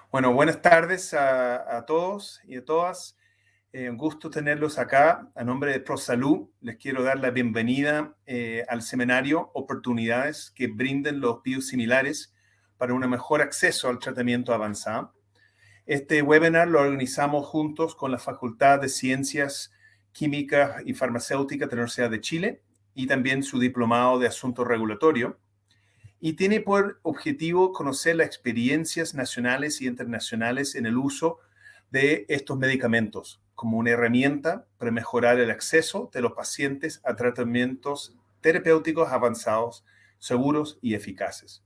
Bueno, buenas tardes a todos y a todas. Un gusto tenerlos acá. A nombre de ProSalud, les quiero dar la bienvenida al seminario Oportunidades que brinden los biosimilares para un mejor acceso al tratamiento avanzado. Este webinar lo organizamos juntos con la Facultad de Ciencias Químicas y Farmacéuticas de la Universidad de Chile y también su diplomado de Asuntos Regulatorios. Y tiene por objetivo conocer las experiencias nacionales y internacionales en el uso de estos medicamentos como una herramienta para mejorar el acceso de los pacientes a tratamientos terapéuticos avanzados, seguros y eficaces.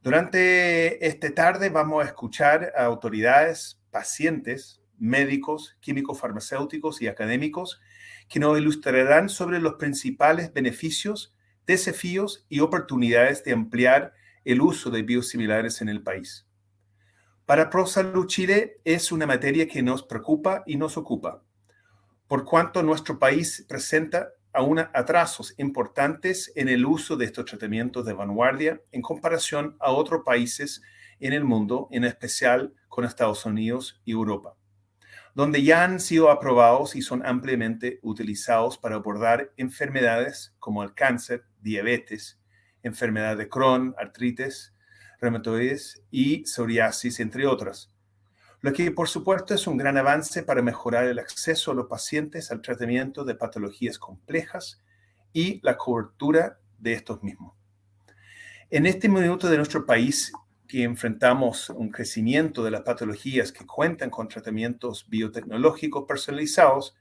Durante esta tarde vamos a escuchar a autoridades, pacientes, médicos, químicos farmacéuticos y académicos que nos ilustrarán sobre los principales beneficios, desafíos y oportunidades de ampliar el uso de biosimilares en el país. Para ProSalud Chile es una materia que nos preocupa y nos ocupa, por cuanto nuestro país presenta aún atrasos importantes en el uso de estos tratamientos de vanguardia en comparación a otros países en el mundo, en especial con Estados Unidos y Europa, donde ya han sido aprobados y son ampliamente utilizados para abordar enfermedades como el cáncer, diabetes, enfermedad de Crohn, artritis, reumatoides y psoriasis, entre otras. Lo que, por supuesto, es un gran avance para mejorar el acceso a los pacientes al tratamiento de patologías complejas y la cobertura de estos mismos. En este minuto de nuestro país, que enfrentamos un crecimiento de las patologías que cuentan con tratamientos biotecnológicos personalizados,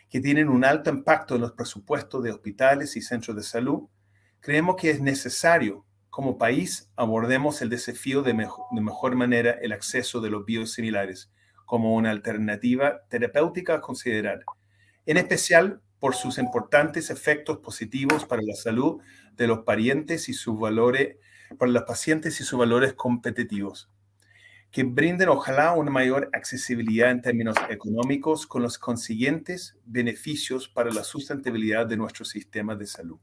que tienen un alto impacto en los presupuestos de hospitales y centros de salud, creemos que es necesario, como país, abordemos el desafío de mejor manera el acceso de los biosimilares como una alternativa terapéutica a considerar, en especial por sus importantes efectos positivos para la salud de los parientes y sus valores, para los pacientes y sus valores competitivos, que brinden ojalá una mayor accesibilidad en términos económicos con los consiguientes beneficios para la sustentabilidad de nuestro sistema de salud.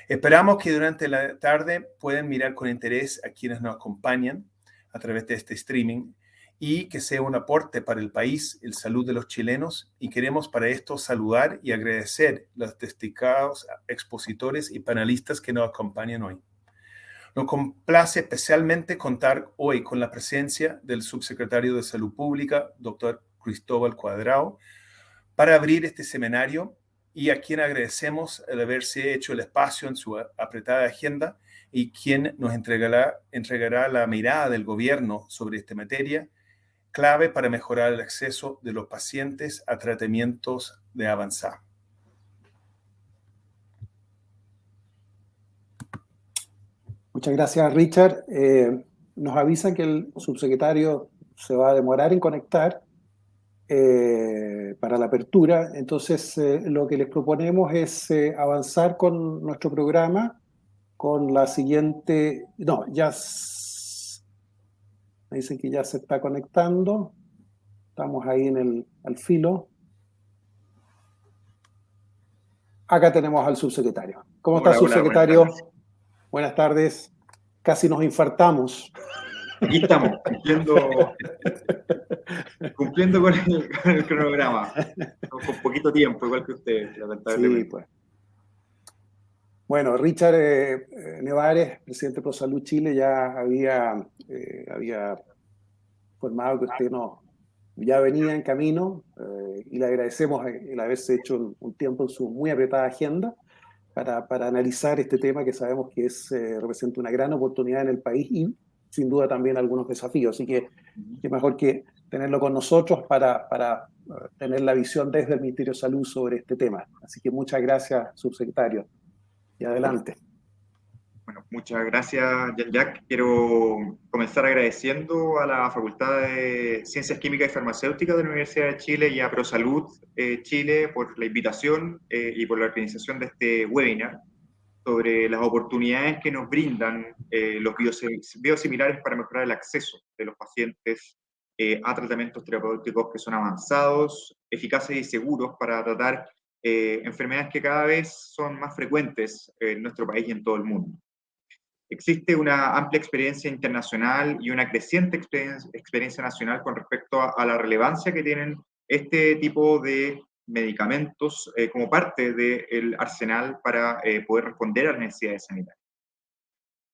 Esperamos que durante la tarde puedan mirar con interés a quienes nos acompañan a través de este streaming y que sea un aporte para el país, el salud de los chilenos, y queremos para esto saludar y agradecer a los destacados expositores y panelistas que nos acompañan hoy. Nos complace especialmente contar hoy con la presencia del subsecretario de Salud Pública, doctor Cristóbal Cuadrado, para abrir este seminario y a quien agradecemos el haberse hecho el espacio en su apretada agenda y quien nos entregará la mirada del gobierno sobre esta materia, clave para mejorar el acceso de los pacientes a tratamientos de avanzada. Muchas gracias, Richard. Nos avisan que el subsecretario se va a demorar en conectar para la apertura. Entonces, lo que les proponemos es avanzar con nuestro programa con la siguiente... No, me dicen que ya se está conectando. Estamos ahí al filo. Acá tenemos al subsecretario. ¿Cómo está, subsecretario? Buenas tardes. Casi nos infartamos. Aquí estamos, cumpliendo con el cronograma. Con poquito tiempo, igual que usted, lamentablemente. Sí, pues. Bueno, Richard Nevares, presidente de ProSalud Chile, ya había informado que usted ya venía en camino y le agradecemos el haberse hecho un tiempo en su muy apretada agenda para analizar este tema que sabemos que representa una gran oportunidad en el país y sin duda también algunos desafíos. Así que mejor que tenerlo con nosotros para tener la visión desde el Ministerio de Salud sobre este tema. Así que muchas gracias, subsecretario. Y adelante. Bueno, muchas gracias, Jack. Quiero comenzar agradeciendo a la Facultad de Ciencias Químicas y Farmacéuticas de la Universidad de Chile y a ProSalud Chile por la invitación y por la organización de este webinar sobre las oportunidades que nos brindan los biosimilares para mejorar el acceso de los pacientes a tratamientos terapéuticos que son avanzados, eficaces y seguros para tratar enfermedades que cada vez son más frecuentes en nuestro país y en todo el mundo. Existe una amplia experiencia internacional y una creciente experiencia nacional con respecto a la relevancia que tienen este tipo de medicamentos como parte del arsenal para poder responder a las necesidades sanitarias.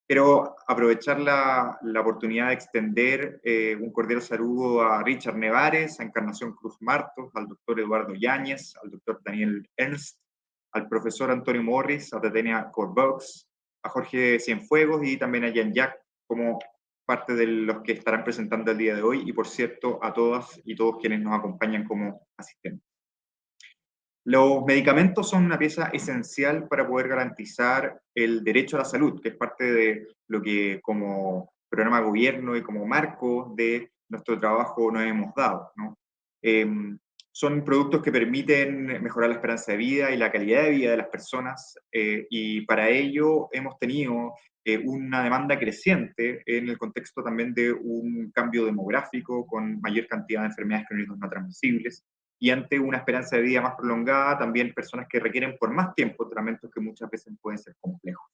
Quiero aprovechar la oportunidad de extender un cordial saludo a Richard Nevares, a Encarnación Cruz Martos, al doctor Eduardo Yáñez, al doctor Daniel Ernst, al profesor Antonio Morris, a Tatiana Corbox, a Jorge Cienfuegos y también a Jean-Jacques como parte de los que estarán presentando el día de hoy y, por cierto, a todas y todos quienes nos acompañan como asistentes. Los medicamentos son una pieza esencial para poder garantizar el derecho a la salud, que es parte de lo que como programa de gobierno y como marco de nuestro trabajo nos hemos dado, ¿no? Son productos que permiten mejorar la esperanza de vida y la calidad de vida de las personas y para ello hemos tenido una demanda creciente en el contexto también de un cambio demográfico con mayor cantidad de enfermedades crónicas no transmisibles y ante una esperanza de vida más prolongada, también personas que requieren por más tiempo tratamientos que muchas veces pueden ser complejos.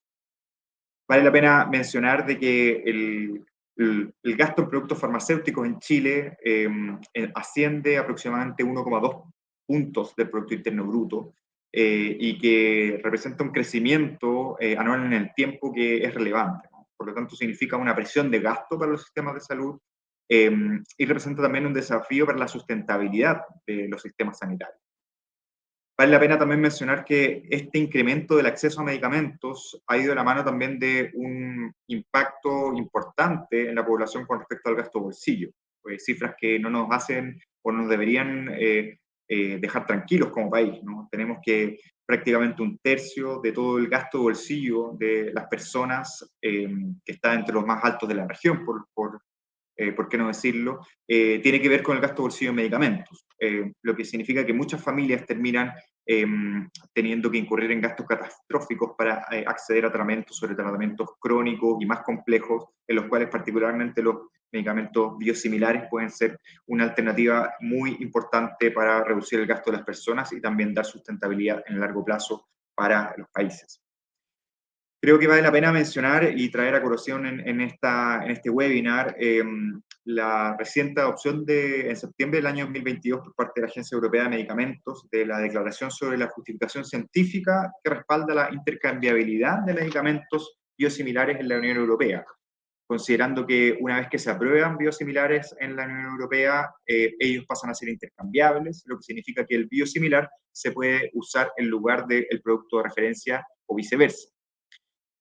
Vale la pena mencionar de que el gasto en productos farmacéuticos en Chile asciende aproximadamente 1,2 puntos del Producto Interno Bruto y que representa un crecimiento anual en el tiempo que es relevante, ¿no? Por lo tanto, significa una presión de gasto para los sistemas de salud y representa también un desafío para la sustentabilidad de los sistemas sanitarios. Vale la pena también mencionar que este incremento del acceso a medicamentos ha ido de la mano también de un impacto importante en la población con respecto al gasto bolsillo. Cifras que no nos hacen o nos deberían dejar tranquilos como país, ¿no? Tenemos que prácticamente un tercio de todo el gasto bolsillo de las personas que está entre los más altos de la región, por qué no decirlo, tiene que ver con el gasto bolsillo en medicamentos, lo que significa que muchas familias terminan teniendo que incurrir en gastos catastróficos para acceder a tratamientos, sobre tratamientos crónicos y más complejos, en los cuales particularmente los medicamentos biosimilares pueden ser una alternativa muy importante para reducir el gasto de las personas y también dar sustentabilidad en el largo plazo para los países. Creo que vale la pena mencionar y traer a colación en este webinar la reciente adopción en septiembre del año 2022 por parte de la Agencia Europea de Medicamentos de la Declaración sobre la Justificación Científica que respalda la intercambiabilidad de medicamentos biosimilares en la Unión Europea, considerando que una vez que se aprueban biosimilares en la Unión Europea, ellos pasan a ser intercambiables, lo que significa que el biosimilar se puede usar en lugar del producto de referencia o viceversa.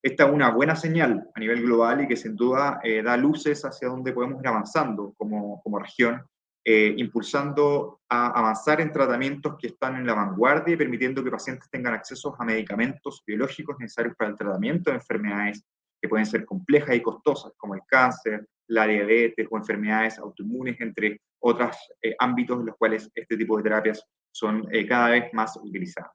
Esta es una buena señal a nivel global y que sin duda da luces hacia dónde podemos ir avanzando como región, impulsando a avanzar en tratamientos que están en la vanguardia y permitiendo que pacientes tengan acceso a medicamentos biológicos necesarios para el tratamiento de enfermedades que pueden ser complejas y costosas, como el cáncer, la diabetes o enfermedades autoinmunes, entre otros ámbitos en los cuales este tipo de terapias son cada vez más utilizadas.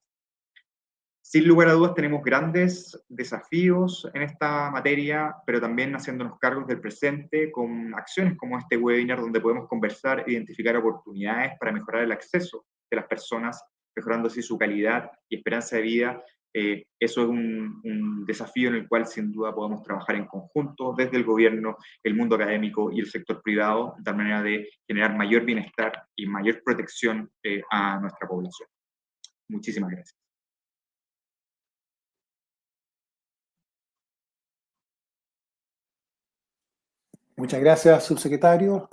Sin lugar a dudas tenemos grandes desafíos en esta materia, pero también haciéndonos cargos del presente con acciones como este webinar donde podemos conversar e identificar oportunidades para mejorar el acceso de las personas, mejorando así su calidad y esperanza de vida. Eso es un desafío en el cual sin duda podemos trabajar en conjunto desde el gobierno, el mundo académico y el sector privado, de tal manera de generar mayor bienestar y mayor protección a nuestra población. Muchísimas gracias. Muchas gracias, subsecretario.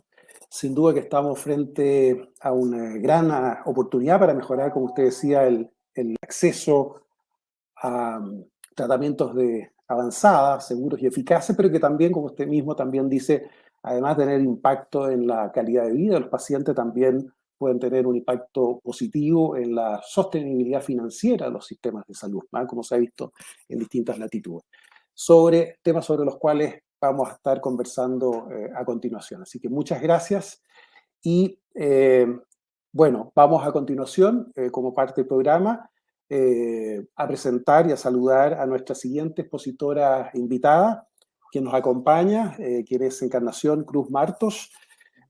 Sin duda que estamos frente a una gran oportunidad para mejorar, como usted decía, el acceso a tratamientos de avanzada, seguros y eficaces, pero que también, como usted mismo también dice, además de tener impacto en la calidad de vida de los pacientes, también pueden tener un impacto positivo en la sostenibilidad financiera de los sistemas de salud, ¿no? Como se ha visto en distintas latitudes. Sobre temas sobre los cuales vamos a estar conversando a continuación. Así que muchas gracias y bueno, vamos a continuación, como parte del programa, a presentar y a saludar a nuestra siguiente expositora invitada, quien nos acompaña, quien es Encarnación Cruz Martos,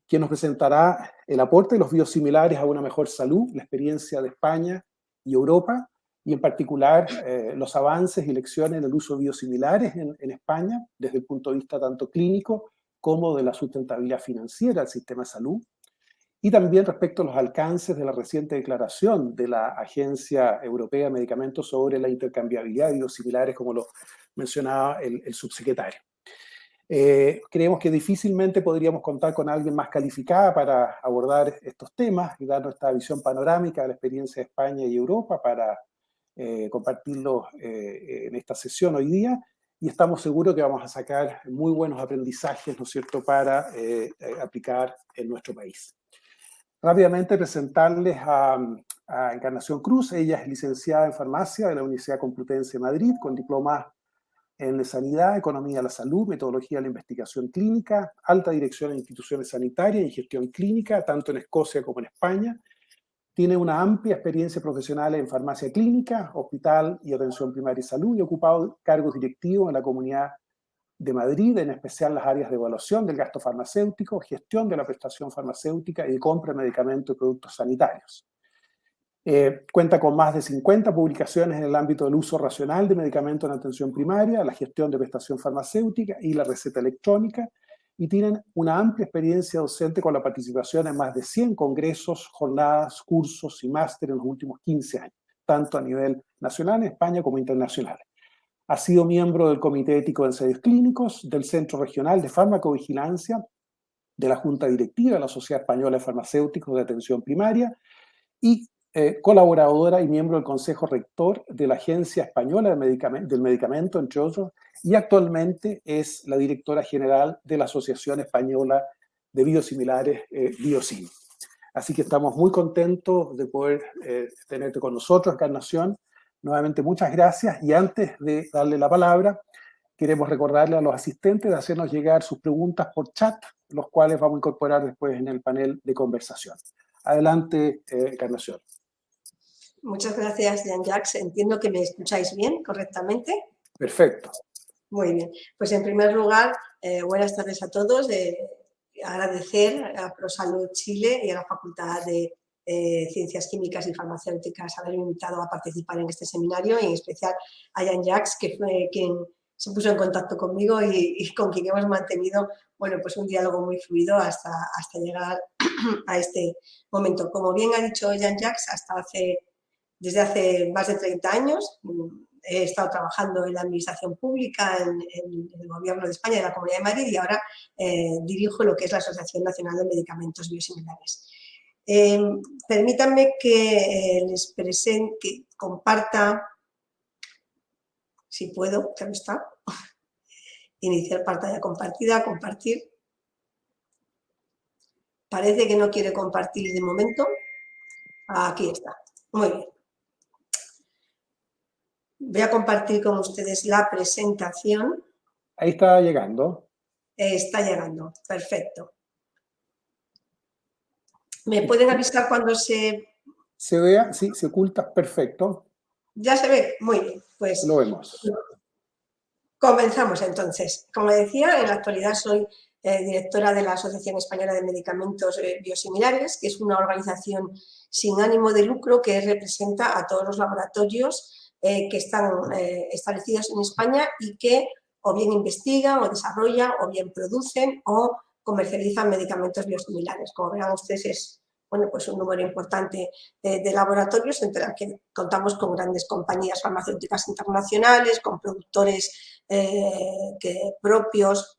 quien nos presentará el aporte de los biosimilares a una mejor salud, la experiencia de España y Europa, y en particular los avances y lecciones en el uso de biosimilares en España, desde el punto de vista tanto clínico como de la sustentabilidad financiera del sistema de salud, y también respecto a los alcances de la reciente declaración de la Agencia Europea de Medicamentos sobre la intercambiabilidad de biosimilares, como lo mencionaba el subsecretario. Creemos que difícilmente podríamos contar con alguien más calificada para abordar estos temas y dar nuestra visión panorámica de la experiencia de España y Europa para compartirlo en esta sesión hoy día, y estamos seguros que vamos a sacar muy buenos aprendizajes, ¿no es cierto?, para aplicar en nuestro país. Rápidamente presentarles a Encarnación Cruz. Ella es licenciada en farmacia de la Universidad Complutense de Madrid, con diplomas en Sanidad, Economía de la Salud, Metodología de la Investigación Clínica, Alta Dirección en Instituciones Sanitarias y Gestión Clínica, tanto en Escocia como en España. Tiene una amplia experiencia profesional en farmacia clínica, hospital y atención primaria y salud, y ha ocupado cargos directivos en la Comunidad de Madrid, en especial las áreas de evaluación del gasto farmacéutico, gestión de la prestación farmacéutica y de compra de medicamentos y productos sanitarios. Cuenta con más de 50 publicaciones en el ámbito del uso racional de medicamentos en atención primaria, la gestión de prestación farmacéutica y la receta electrónica, y tienen una amplia experiencia docente con la participación en más de 100 congresos, jornadas, cursos y máster en los últimos 15 años, tanto a nivel nacional en España como internacional. Ha sido miembro del Comité Ético de Ensayos Clínicos, del Centro Regional de Farmacovigilancia, de la Junta Directiva de la Sociedad Española de Farmacéuticos de Atención Primaria y colaboradora y miembro del Consejo Rector de la Agencia Española del Medicamento, entre otros, y actualmente es la directora general de la Asociación Española de Biosimilares, Biosim. Así que estamos muy contentos de poder tenerte con nosotros, Encarnación. Nuevamente, muchas gracias, y antes de darle la palabra, queremos recordarle a los asistentes de hacernos llegar sus preguntas por chat, los cuales vamos a incorporar después en el panel de conversación. Adelante, Encarnación. Muchas gracias, Jean-Jacques. Entiendo que me escucháis bien, correctamente. Perfecto. Muy bien. Pues en primer lugar, buenas tardes a todos. Agradecer a ProSalud Chile y a la Facultad de Ciencias Químicas y Farmacéuticas haberme invitado a participar en este seminario, y en especial a Jean-Jacques, que fue quien se puso en contacto conmigo y con quien hemos mantenido, bueno, pues un diálogo muy fluido hasta llegar a este momento. Como bien ha dicho Jean-Jacques, desde hace más de 30 años he estado trabajando en la administración pública, en el Gobierno de España y en la Comunidad de Madrid, y ahora dirijo lo que es la Asociación Nacional de Medicamentos Biosimilares. Permítanme que les presente, que comparta, si puedo, ya no está, iniciar pantalla compartida, compartir. Parece que no quiere compartir de momento. Aquí está, muy bien. Voy a compartir con ustedes la presentación. Ahí está llegando. Está llegando, perfecto. ¿Me pueden avisar cuando se vea? Sí, se oculta, perfecto. ¿Ya se ve? Muy bien, pues lo vemos. Comenzamos entonces. Como decía, en la actualidad soy directora de la Asociación Española de Medicamentos Biosimilares, que es una organización sin ánimo de lucro que representa a todos los laboratorios que están establecidos en España y que o bien investigan o desarrollan o bien producen o comercializan medicamentos biosimilares. Como verán ustedes, es pues un número importante de laboratorios, entre los que contamos con grandes compañías farmacéuticas internacionales, con productores propios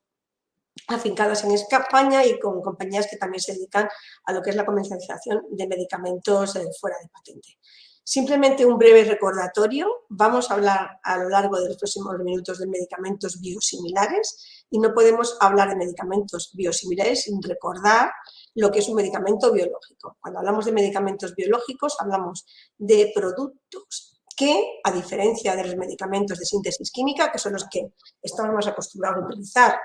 afincados en España y con compañías que también se dedican a lo que es la comercialización de medicamentos fuera de patente. Simplemente un breve recordatorio. Vamos a hablar a lo largo de los próximos minutos de medicamentos biosimilares y no podemos hablar de medicamentos biosimilares sin recordar lo que es un medicamento biológico. Cuando hablamos de medicamentos biológicos hablamos de productos que, a diferencia de los medicamentos de síntesis química, que son los que estamos más acostumbrados a utilizar,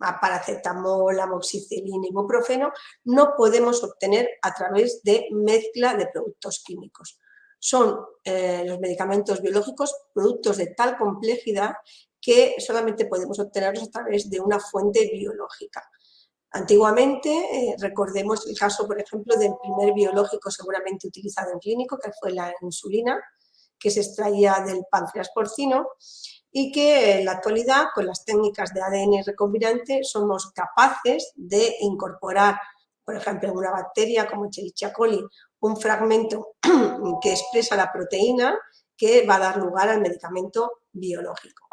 a paracetamol, amoxicilina, ibuprofeno, no podemos obtener a través de mezcla de productos químicos. Son los medicamentos biológicos productos de tal complejidad que solamente podemos obtenerlos a través de una fuente biológica. Antiguamente, recordemos el caso, por ejemplo, del primer biológico seguramente utilizado en clínico, que fue la insulina, que se extraía del páncreas porcino y que en la actualidad, con las técnicas de ADN recombinante, somos capaces de incorporar, por ejemplo, en una bacteria como Escherichia coli, un fragmento que expresa la proteína que va a dar lugar al medicamento biológico.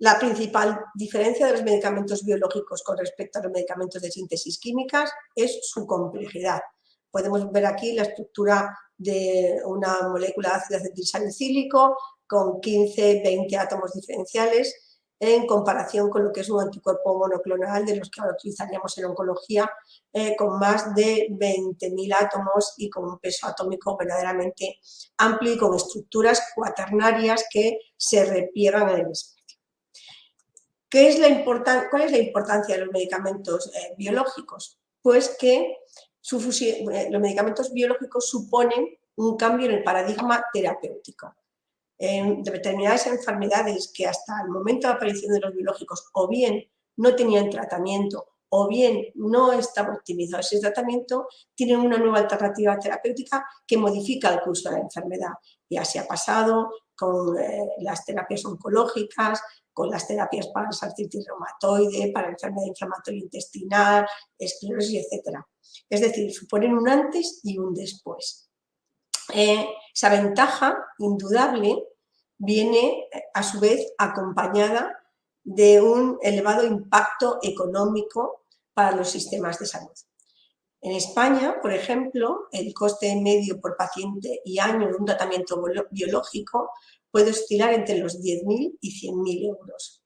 La principal diferencia de los medicamentos biológicos con respecto a los medicamentos de síntesis químicas es su complejidad. Podemos ver aquí la estructura de una molécula de ácido acetilsalicílico con 15-20 átomos diferenciales en comparación con lo que es un anticuerpo monoclonal de los que ahora utilizaríamos en oncología, con más de 20.000 átomos y con un peso atómico verdaderamente amplio y con estructuras cuaternarias que se repliegan en el espacio. ¿Cuál es la importancia de los medicamentos biológicos? Pues que los medicamentos biológicos suponen un cambio en el paradigma terapéutico. De determinadas enfermedades que hasta el momento de aparición de los biológicos o bien no tenían tratamiento o bien no estaba optimizado ese tratamiento, tienen una nueva alternativa terapéutica que modifica el curso de la enfermedad. Y así ha pasado con las terapias oncológicas, con las terapias para la artritis reumatoide, para la enfermedad inflamatoria intestinal, esclerosis, etc. Es decir, suponen un antes y un después. Esa ventaja indudable viene a su vez acompañada de un elevado impacto económico para los sistemas de salud. En España, por ejemplo, el coste medio por paciente y año de un tratamiento biológico puede oscilar entre los 10.000 y 100.000 euros.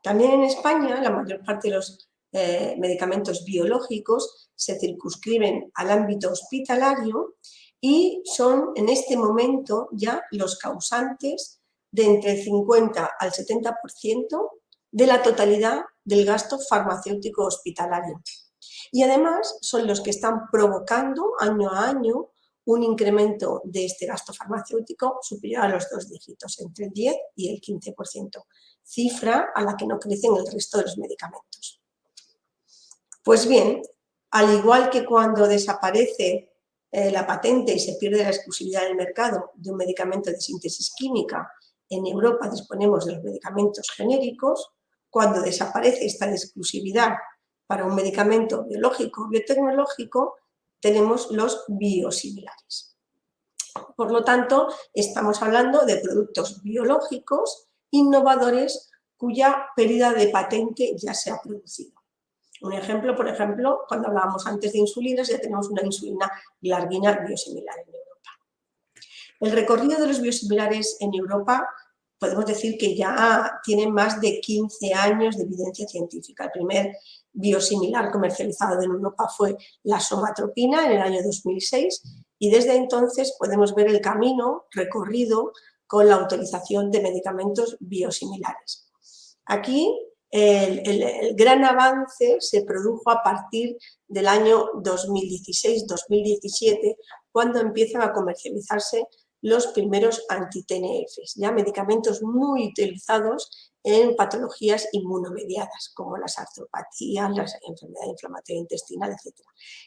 También en España, la mayor parte de los medicamentos biológicos se circunscriben al ámbito hospitalario y son en este momento ya los causantes de entre el 50 al 70% de la totalidad del gasto farmacéutico hospitalario. Y además son los que están provocando año a año un incremento de este gasto farmacéutico superior a los 2 dígitos, entre el 10 y el 15%, cifra a la que no crecen el resto de los medicamentos. Pues bien, al igual que cuando desaparece la patente y se pierde la exclusividad del mercado de un medicamento de síntesis química, en Europa disponemos de los medicamentos genéricos. Cuando desaparece esta exclusividad para un medicamento biológico o biotecnológico, tenemos los biosimilares. Por lo tanto, estamos hablando de productos biológicos innovadores cuya pérdida de patente ya se ha producido. Un ejemplo, por ejemplo, cuando hablábamos antes de insulinas, ya tenemos una insulina glargina biosimilar en Europa. El recorrido de los biosimilares en Europa podemos decir que ya tienen más de 15 años de evidencia científica. El primer biosimilar comercializado en Europa fue la somatropina en el año 2006 y desde entonces podemos ver el camino recorrido con la autorización de medicamentos biosimilares. Aquí el gran avance se produjo a partir del año 2016-2017, cuando empiezan a comercializarse los primeros anti-TNFs, ya medicamentos muy utilizados en patologías inmunomediadas, como las artropatías, la enfermedad inflamatoria intestinal, etc.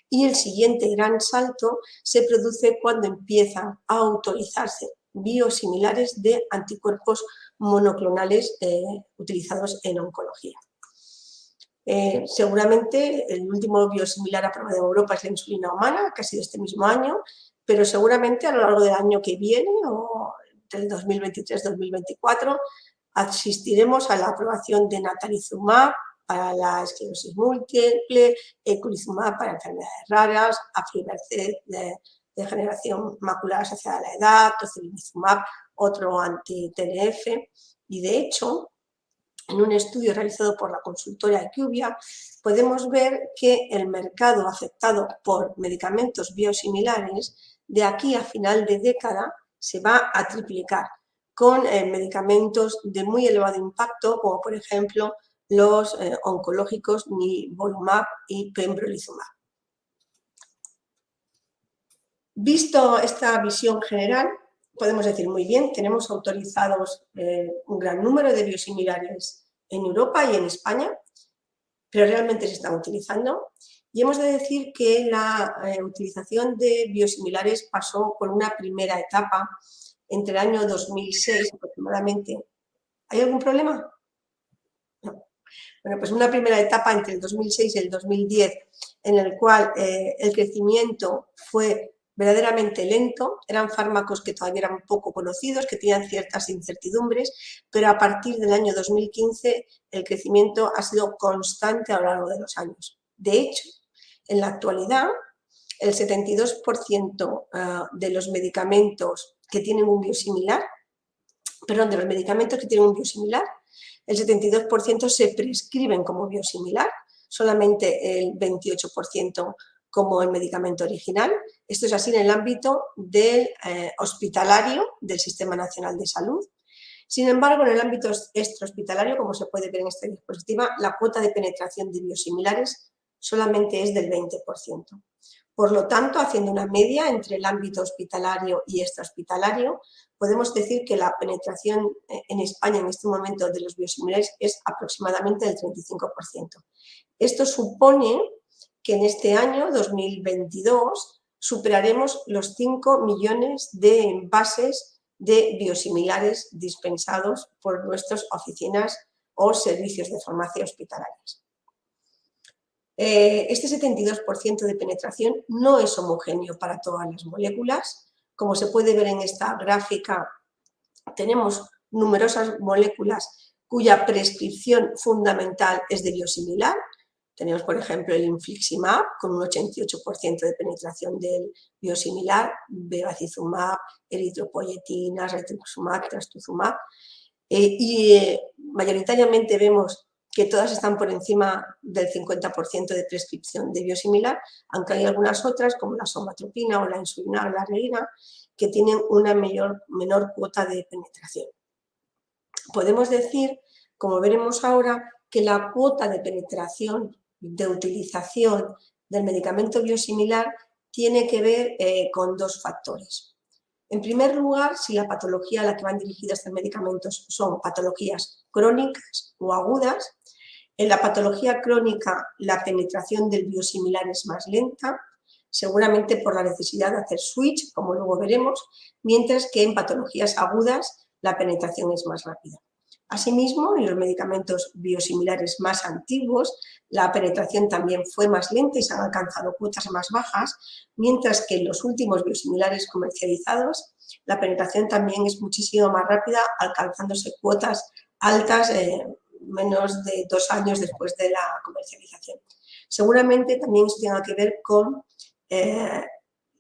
Y el siguiente gran salto se produce cuando empiezan a autorizarse biosimilares de anticuerpos monoclonales utilizados en oncología. Seguramente el último biosimilar aprobado en Europa es la insulina humana, que ha sido este mismo año, pero seguramente a lo largo del año que viene, o del 2023-2024, asistiremos a la aprobación de natalizumab para la esclerosis múltiple, eculizumab para enfermedades raras, aflibercept de degeneración macular asociada a la edad, tocilizumab, otro anti-TNF, y de hecho, en un estudio realizado por la consultora IQVIA, podemos ver que el mercado afectado por medicamentos biosimilares de aquí a final de década se va a triplicar con medicamentos de muy elevado impacto, como por ejemplo los oncológicos nivolumab y pembrolizumab. Visto esta visión general, podemos decir muy bien, tenemos autorizados un gran número de biosimilares en Europa y en España, pero realmente se están utilizando. Y hemos de decir que la utilización de biosimilares pasó por una primera etapa entre el año 2006 aproximadamente. ¿Hay algún problema? No. Bueno, pues una primera etapa entre el 2006 y el 2010 en el cual el crecimiento fue verdaderamente lento, eran fármacos que todavía eran poco conocidos, que tenían ciertas incertidumbres, pero a partir del año 2015 el crecimiento ha sido constante a lo largo de los años. De hecho, en la actualidad, el 72% de los medicamentos que tienen un biosimilar, perdón, de los medicamentos que tienen un biosimilar, el 72% se prescriben como biosimilar, solamente el 28% como el medicamento original. Esto es así en el ámbito del hospitalario del Sistema Nacional de Salud. Sin embargo, en el ámbito extrahospitalario, como se puede ver en esta diapositiva, la cuota de penetración de biosimilares solamente es del 20%. Por lo tanto, haciendo una media entre el ámbito hospitalario y extrahospitalario, podemos decir que la penetración en España en este momento de los biosimilares es aproximadamente del 35%. Esto supone que en este año, 2022, superaremos los 5 millones de envases de biosimilares dispensados por nuestras oficinas o servicios de farmacia hospitalarias. Este 72% de penetración no es homogéneo para todas las moléculas. Como se puede ver en esta gráfica, tenemos numerosas moléculas cuya prescripción fundamental es de biosimilar. Tenemos, por ejemplo, el infliximab con un 88% de penetración del biosimilar, bevacizumab, eritropoyetina, rituximab, trastuzumab. Mayoritariamente vemos que todas están por encima del 50% de prescripción de biosimilar, aunque hay algunas otras, como la somatropina o la insulina o la arreglina, que tienen una menor cuota de penetración. Podemos decir, como veremos ahora, que la cuota de penetración de utilización del medicamento biosimilar tiene que ver con dos factores. En primer lugar, si la patología a la que van dirigidos estos medicamentos son patologías crónicas o agudas, en la patología crónica la penetración del biosimilar es más lenta, seguramente por la necesidad de hacer switch, como luego veremos, mientras que en patologías agudas la penetración es más rápida. Asimismo, en los medicamentos biosimilares más antiguos, la penetración también fue más lenta y se han alcanzado cuotas más bajas, mientras que en los últimos biosimilares comercializados, la penetración también es muchísimo más rápida, alcanzándose cuotas altas menos de 2 años después de la comercialización. Seguramente también esto tenga que ver con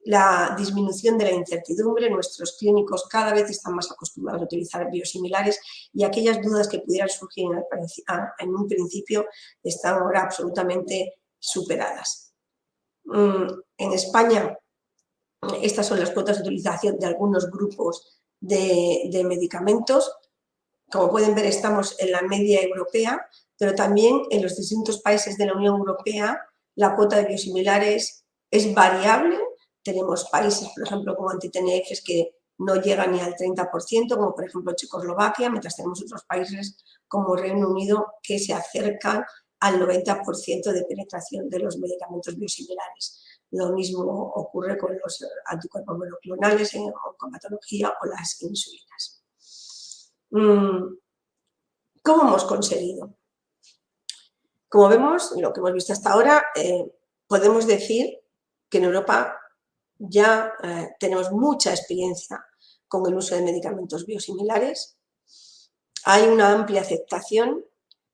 la disminución de la incertidumbre. Nuestros clínicos cada vez están más acostumbrados a utilizar biosimilares y aquellas dudas que pudieran surgir en un principio están ahora absolutamente superadas. En España, estas son las cuotas de utilización de algunos grupos de medicamentos. Como pueden ver, estamos en la media europea, pero también en los distintos países de la Unión Europea la cuota de biosimilares es variable. Tenemos países, por ejemplo, como anti-TNFs que no llegan ni al 30%, como por ejemplo Checoslovaquia, mientras tenemos otros países como Reino Unido que se acercan al 90% de penetración de los medicamentos biosimilares. Lo mismo ocurre con los anticuerpos monoclonales en oncomatología o las insulinas. ¿Cómo hemos conseguido? Como vemos, lo que hemos visto hasta ahora, podemos decir que en Europa ya tenemos mucha experiencia con el uso de medicamentos biosimilares. Hay una amplia aceptación,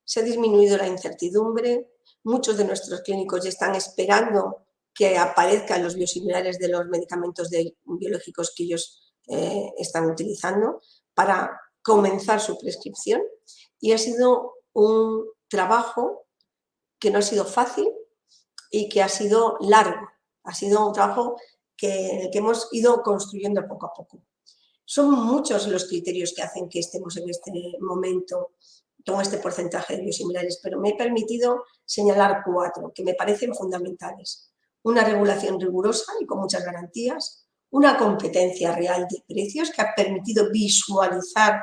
se ha disminuido la incertidumbre, muchos de nuestros clínicos ya están esperando que aparezcan los biosimilares de los medicamentos biológicos que ellos están utilizando para comenzar su prescripción, y ha sido un trabajo que no ha sido fácil y que ha sido largo. Ha sido un trabajo que hemos ido construyendo poco a poco. Son muchos los criterios que hacen que estemos en este momento con este porcentaje de biosimilares, pero me he permitido señalar 4 que me parecen fundamentales. Una regulación rigurosa y con muchas garantías, una competencia real de precios que ha permitido visualizar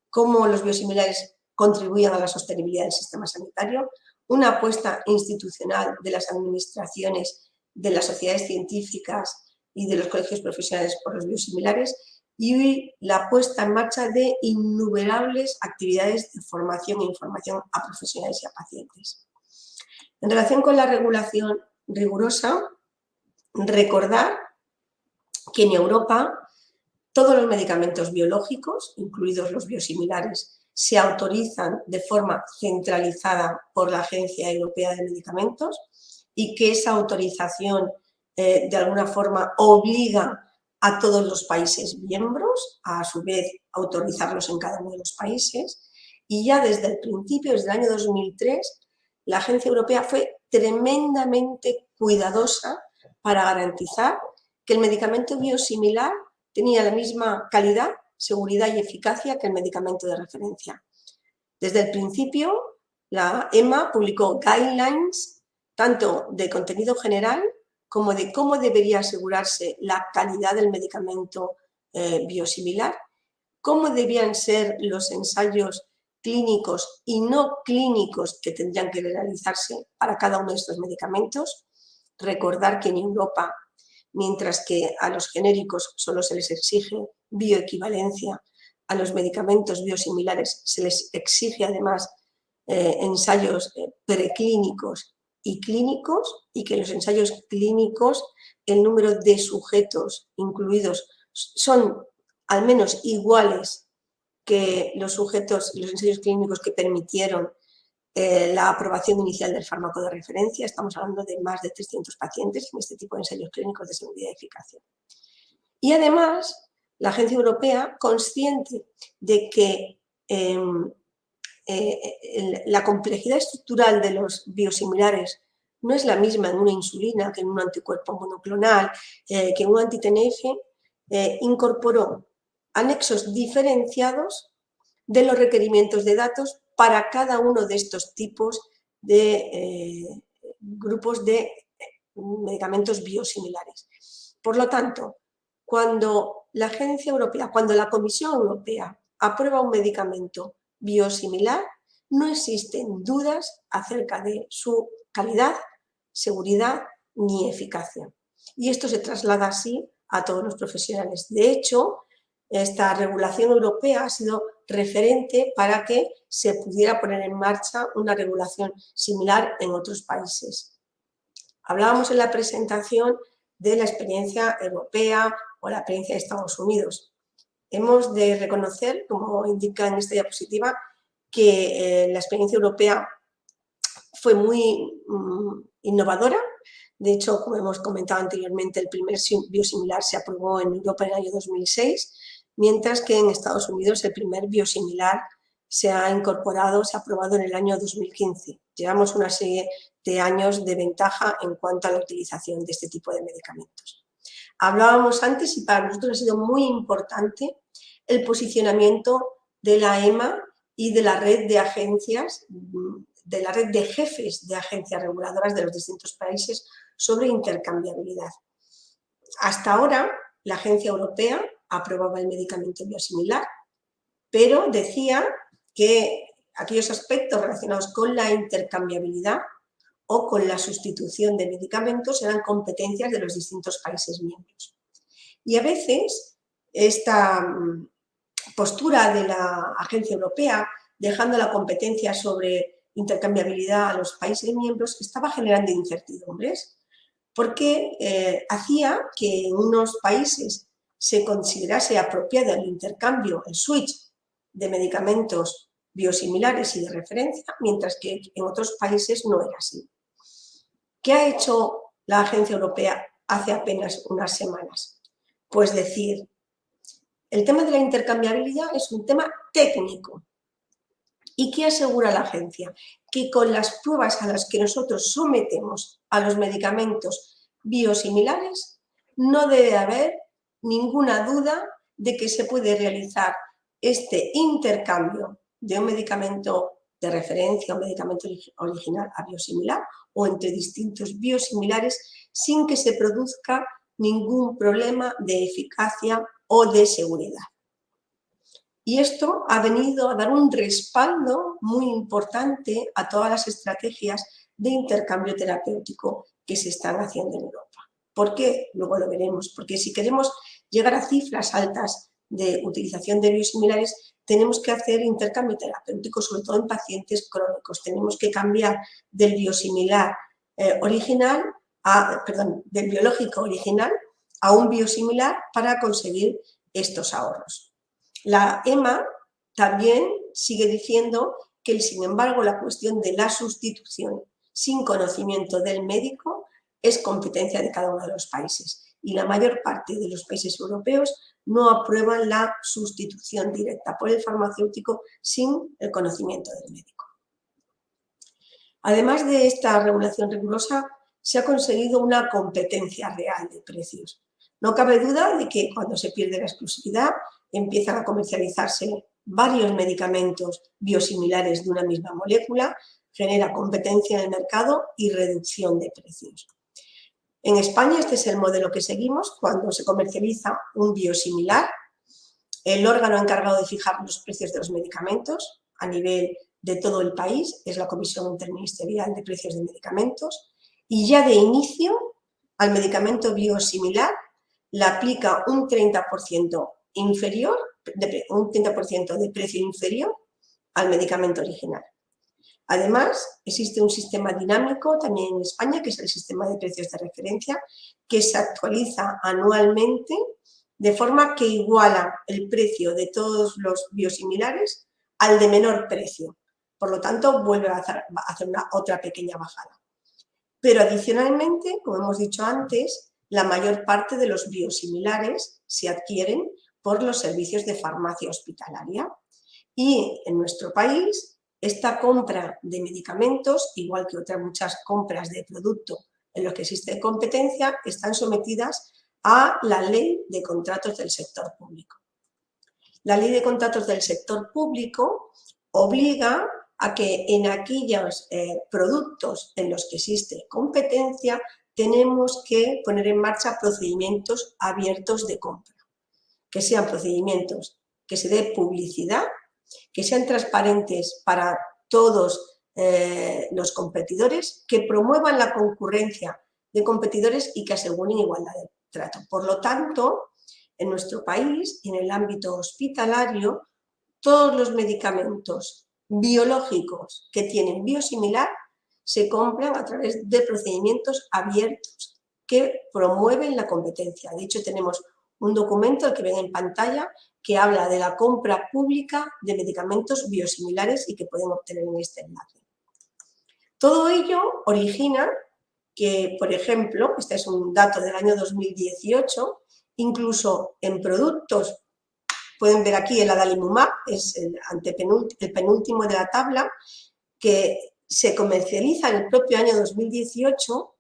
cómo los biosimilares contribuyen a la sostenibilidad del sistema sanitario, una apuesta institucional de las administraciones, de las sociedades científicas y de los colegios profesionales por los biosimilares, y la puesta en marcha de innumerables actividades de formación e información a profesionales y a pacientes. En relación con la regulación rigurosa, recordar que en Europa todos los medicamentos biológicos, incluidos los biosimilares, se autorizan de forma centralizada por la Agencia Europea de Medicamentos y que esa autorización de alguna forma obliga a todos los países miembros a su vez autorizarlos en cada uno de los países. Y ya desde el principio, desde el año 2003, la Agencia Europea fue tremendamente cuidadosa para garantizar que el medicamento biosimilar tenía la misma calidad, seguridad y eficacia que el medicamento de referencia. Desde el principio, la EMA publicó guidelines tanto de contenido general como de cómo debería asegurarse la calidad del medicamento biosimilar, cómo debían ser los ensayos clínicos y no clínicos que tendrían que realizarse para cada uno de estos medicamentos. Recordar que en Europa, mientras que a los genéricos solo se les exige bioequivalencia, a los medicamentos biosimilares se les exige además ensayos preclínicos y clínicos, y que los ensayos clínicos, el número de sujetos incluidos son al menos iguales que los ensayos clínicos que permitieron la aprobación inicial del fármaco de referencia. Estamos hablando de más de 300 pacientes en este tipo de ensayos clínicos de seguridad y eficacia. Y además, la Agencia Europea, consciente de que la complejidad estructural de los biosimilares no es la misma en una insulina que en un anticuerpo monoclonal, que en un anti-TNF, incorporó anexos diferenciados de los requerimientos de datos para cada uno de estos tipos de grupos de medicamentos biosimilares. Por lo tanto, cuando la Agencia Europea, cuando la Comisión Europea aprueba un medicamento biosimilar, no existen dudas acerca de su calidad, seguridad ni eficacia. Y esto se traslada así a todos los profesionales. De hecho, esta regulación europea ha sido referente para que se pudiera poner en marcha una regulación similar en otros países. Hablábamos en la presentación de la experiencia europea o la experiencia de Estados Unidos. Hemos de reconocer, como indica en esta diapositiva, que la experiencia europea fue muy innovadora. De hecho, como hemos comentado anteriormente, el primer biosimilar se aprobó en Europa en el año 2006, mientras que en Estados Unidos el primer biosimilar se ha incorporado, se ha aprobado en el año 2015. Llevamos una serie de años de ventaja en cuanto a la utilización de este tipo de medicamentos. Hablábamos antes, y para nosotros ha sido muy importante, el posicionamiento de la EMA y de la red de agencias, de la red de jefes de agencias reguladoras de los distintos países sobre intercambiabilidad. Hasta ahora, la Agencia Europea aprobaba el medicamento biosimilar, pero decía que aquellos aspectos relacionados con la intercambiabilidad o con la sustitución de medicamentos eran competencias de los distintos países miembros. Y a veces esta postura de la Agencia Europea, dejando la competencia sobre intercambiabilidad a los países miembros, estaba generando incertidumbres, porque hacía que en unos países se considerase apropiado el intercambio, el switch de medicamentos biosimilares y de referencia, mientras que en otros países no era así. ¿Qué ha hecho la Agencia Europea hace apenas unas semanas? Pues decir, el tema de la intercambiabilidad es un tema técnico. ¿Y qué asegura la agencia? Que con las pruebas a las que nosotros sometemos a los medicamentos biosimilares no debe haber ninguna duda de que se puede realizar este intercambio de un medicamento de referencia, un medicamento original a biosimilar o entre distintos biosimilares sin que se produzca ningún problema de eficacia o de seguridad. Y esto ha venido a dar un respaldo muy importante a todas las estrategias de intercambio terapéutico que se están haciendo en Europa. ¿Por qué? Luego lo veremos. Porque si queremos llegar a cifras altas de utilización de biosimilares, tenemos que hacer intercambio terapéutico, sobre todo en pacientes crónicos. Tenemos que cambiar del biosimilar del biológico original a un biosimilar para conseguir estos ahorros. La EMA también sigue diciendo que, sin embargo, la cuestión de la sustitución sin conocimiento del médico es competencia de cada uno de los países y la mayor parte de los países europeos no aprueban la sustitución directa por el farmacéutico sin el conocimiento del médico. Además de esta regulación rigurosa, se ha conseguido una competencia real de precios. No cabe duda de que cuando se pierde la exclusividad empiezan a comercializarse varios medicamentos biosimilares de una misma molécula, genera competencia en el mercado y reducción de precios. En España este es el modelo que seguimos cuando se comercializa un biosimilar. El órgano encargado de fijar los precios de los medicamentos a nivel de todo el país es la Comisión Interministerial de Precios de Medicamentos y ya de inicio al medicamento biosimilar le aplica un 30% de precio inferior al medicamento original. Además, existe un sistema dinámico también en España, que es el sistema de precios de referencia, que se actualiza anualmente de forma que iguala el precio de todos los biosimilares al de menor precio. Por lo tanto, vuelve a hacer otra pequeña bajada. Pero adicionalmente, como hemos dicho antes, la mayor parte de los biosimilares se adquieren por los servicios de farmacia hospitalaria. Y en nuestro país, esta compra de medicamentos, igual que otras muchas compras de producto en los que existe competencia, están sometidas a la Ley de Contratos del Sector Público. La Ley de Contratos del Sector Público obliga a que en aquellos productos en los que existe competencia tenemos que poner en marcha procedimientos abiertos de compra, que sean procedimientos que se dé publicidad, que sean transparentes para todos los competidores, que promuevan la concurrencia de competidores y que aseguren igualdad de trato. Por lo tanto, en nuestro país y en el ámbito hospitalario, todos los medicamentos biológicos que tienen biosimilar se compran a través de procedimientos abiertos que promueven la competencia. De hecho, tenemos un documento que ven en pantalla que habla de la compra pública de medicamentos biosimilares y que pueden obtener en este enlace. Todo ello origina que, por ejemplo, este es un dato del año 2018, incluso en productos, pueden ver aquí el adalimumab, es el penúltimo de la tabla, que se comercializa en el propio año 2018,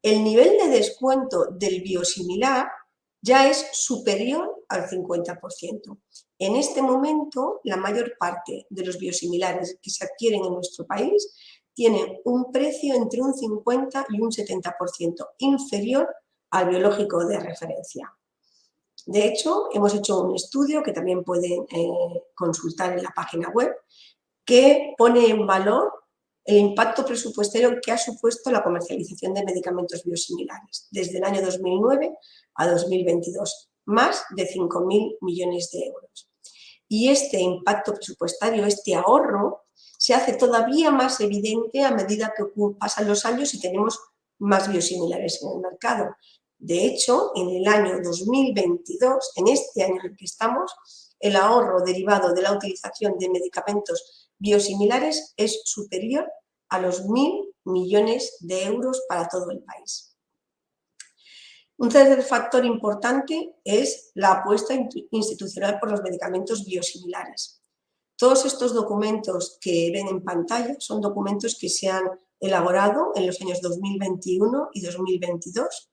el nivel de descuento del biosimilar ya es superior al 50%. En este momento, la mayor parte de los biosimilares que se adquieren en nuestro país tienen un precio entre un 50 y un 70% inferior al biológico de referencia. De hecho, hemos hecho un estudio que también pueden consultar en la página web, que pone en valor el impacto presupuestario que ha supuesto la comercialización de medicamentos biosimilares desde el año 2009 a 2022, más de 5.000 millones de euros. Y este impacto presupuestario, este ahorro, se hace todavía más evidente a medida que pasan los años y tenemos más biosimilares en el mercado. De hecho, en el año 2022, en este año en el que estamos, el ahorro derivado de la utilización de medicamentos biosimilares es superior a los 1.000 millones de euros para todo el país. Un tercer factor importante es la apuesta institucional por los medicamentos biosimilares. Todos estos documentos que ven en pantalla son documentos que se han elaborado en los años 2021 y 2022,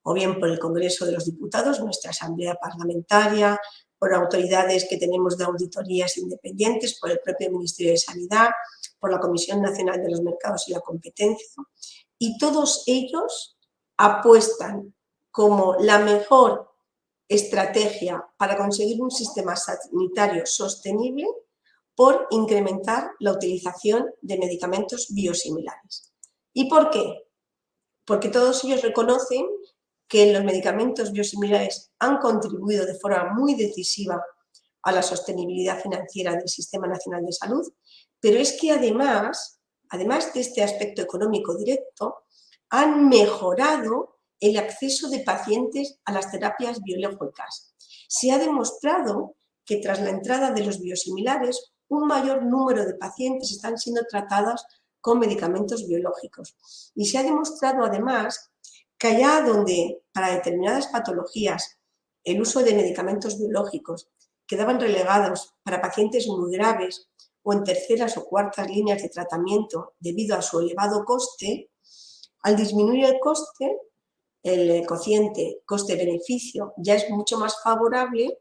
o bien por el Congreso de los Diputados, nuestra Asamblea Parlamentaria, por autoridades que tenemos de auditorías independientes, por el propio Ministerio de Sanidad, por la Comisión Nacional de los Mercados y la Competencia, y todos ellos apuestan como la mejor estrategia para conseguir un sistema sanitario sostenible por incrementar la utilización de medicamentos biosimilares. ¿Y por qué? Porque todos ellos reconocen que los medicamentos biosimilares han contribuido de forma muy decisiva a la sostenibilidad financiera del Sistema Nacional de Salud, pero es que además de este aspecto económico directo, han mejorado el acceso de pacientes a las terapias biológicas. Se ha demostrado que tras la entrada de los biosimilares, un mayor número de pacientes están siendo tratados con medicamentos biológicos. Y se ha demostrado además que allá donde para determinadas patologías el uso de medicamentos biológicos quedaban relegados para pacientes muy graves o en terceras o cuartas líneas de tratamiento debido a su elevado coste, al disminuir el coste, el cociente coste-beneficio ya es mucho más favorable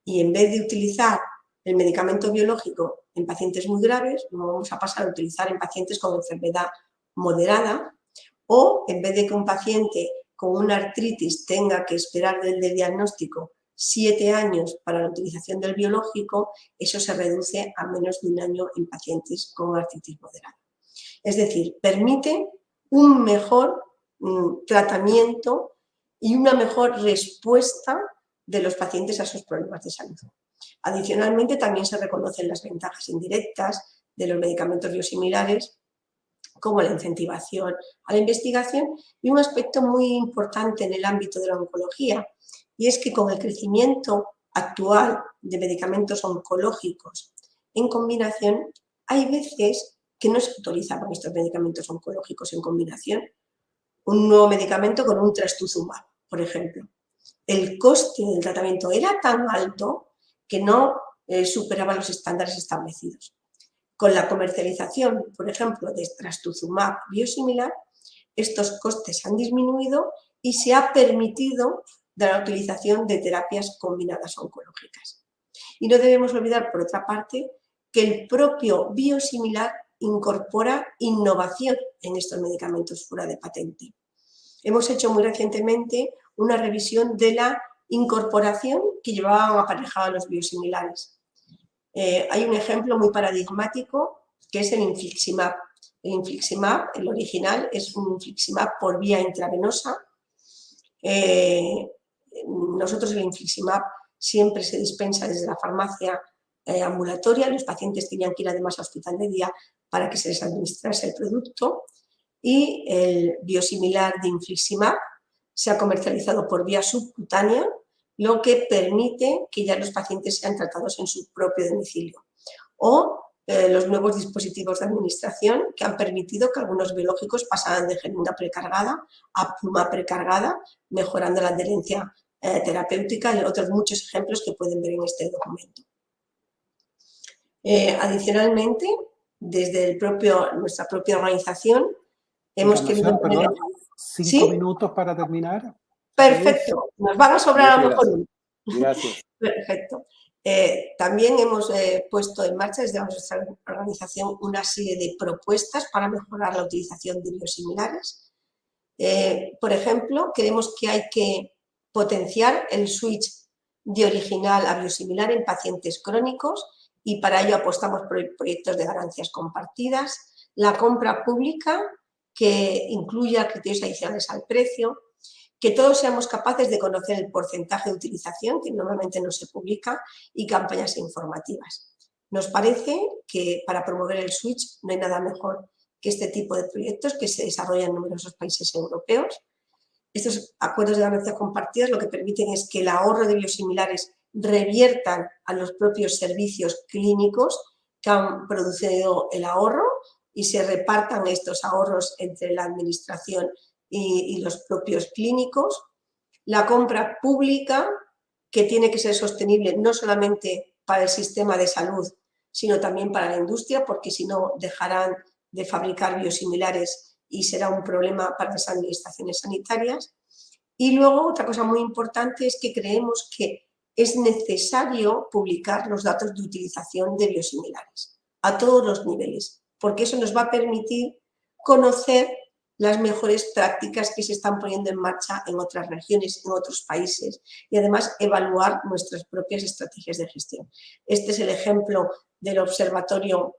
y en vez de utilizar el medicamento biológico en pacientes muy graves, lo vamos a pasar a utilizar en pacientes con enfermedad moderada, o en vez de que un paciente con una artritis tenga que esperar desde el diagnóstico 7 años para la utilización del biológico, eso se reduce a menos de 1 año en pacientes con artritis moderada. Es decir, permite un mejor tratamiento y una mejor respuesta de los pacientes a sus problemas de salud. Adicionalmente, también se reconocen las ventajas indirectas de los medicamentos biosimilares, como la incentivación a la investigación y un aspecto muy importante en el ámbito de la oncología, y es que con el crecimiento actual de medicamentos oncológicos en combinación, hay veces que no se autorizaban estos medicamentos oncológicos en combinación. Un nuevo medicamento con un trastuzumab, por ejemplo. El coste del tratamiento era tan alto que no superaba los estándares establecidos. Con la comercialización, por ejemplo, de trastuzumab biosimilar, estos costes han disminuido y se ha permitido la utilización de terapias combinadas oncológicas. Y no debemos olvidar, por otra parte, que el propio biosimilar incorpora innovación en estos medicamentos fuera de patente. Hemos hecho muy recientemente una revisión de la incorporación que llevaban aparejada los biosimilares. Hay un ejemplo muy paradigmático que es el infliximab. El infliximab, el original, es un infliximab por vía intravenosa. Nosotros el infliximab siempre se dispensa desde la farmacia ambulatoria. Los pacientes tenían que ir además al hospital de día para que se les administrase el producto. Y el biosimilar de infliximab se ha comercializado por vía subcutánea, lo que permite que ya los pacientes sean tratados en su propio domicilio. O los nuevos dispositivos de administración que han permitido que algunos biológicos pasaran de jeringa precargada a pluma precargada, mejorando la adherencia terapéutica y otros muchos ejemplos que pueden ver en este documento. Adicionalmente, desde nuestra propia organización, hemos querido... Perdón, 5 minutos para terminar. Perfecto, nos van a sobrar a lo mejor uno. Gracias. Perfecto. También hemos puesto en marcha desde nuestra organización una serie de propuestas para mejorar la utilización de biosimilares. Por ejemplo, creemos que hay que potenciar el switch de original a biosimilar en pacientes crónicos y para ello apostamos por proyectos de ganancias compartidas, la compra pública que incluya criterios adicionales al precio, que todos seamos capaces de conocer el porcentaje de utilización, que normalmente no se publica, y campañas informativas. Nos parece que para promover el switch no hay nada mejor que este tipo de proyectos que se desarrollan en numerosos países europeos. Estos acuerdos de ganancias compartidas lo que permiten es que el ahorro de biosimilares reviertan a los propios servicios clínicos que han producido el ahorro y se repartan estos ahorros entre la administración y los propios clínicos. La compra pública, que tiene que ser sostenible no solamente para el sistema de salud, sino también para la industria, porque si no dejarán de fabricar biosimilares y será un problema para las administraciones sanitarias. Y luego, otra cosa muy importante es que creemos que es necesario publicar los datos de utilización de biosimilares a todos los niveles, porque eso nos va a permitir conocer las mejores prácticas que se están poniendo en marcha en otras regiones, en otros países y además evaluar nuestras propias estrategias de gestión. Este es el ejemplo del observatorio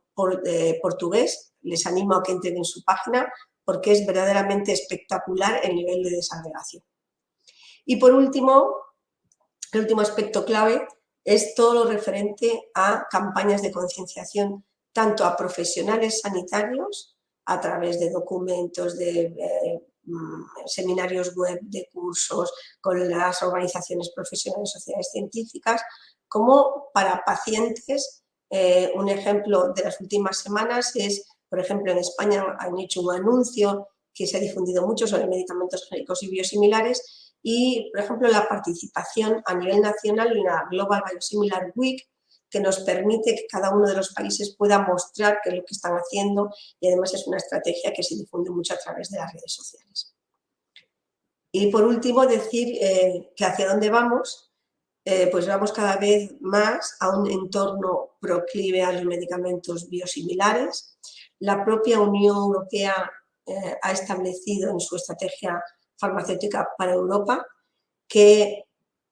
portugués. Les animo a que entren en su página porque es verdaderamente espectacular el nivel de desagregación. Y por último, el último aspecto clave es todo lo referente a campañas de concienciación, tanto a profesionales sanitarios, a través de documentos, de seminarios web, de cursos, con las organizaciones profesionales, sociedades científicas, como para pacientes. Un ejemplo de las últimas semanas es, por ejemplo, en España han hecho un anuncio que se ha difundido mucho sobre medicamentos genéricos y biosimilares y, por ejemplo, la participación a nivel nacional en la Global Biosimilar Week, que nos permite que cada uno de los países pueda mostrar qué es lo que están haciendo y además es una estrategia que se difunde mucho a través de las redes sociales. Y por último, decir que hacia dónde vamos, pues vamos cada vez más a un entorno proclive a los medicamentos biosimilares. La propia Unión Europea ha establecido en su estrategia farmacéutica para Europa que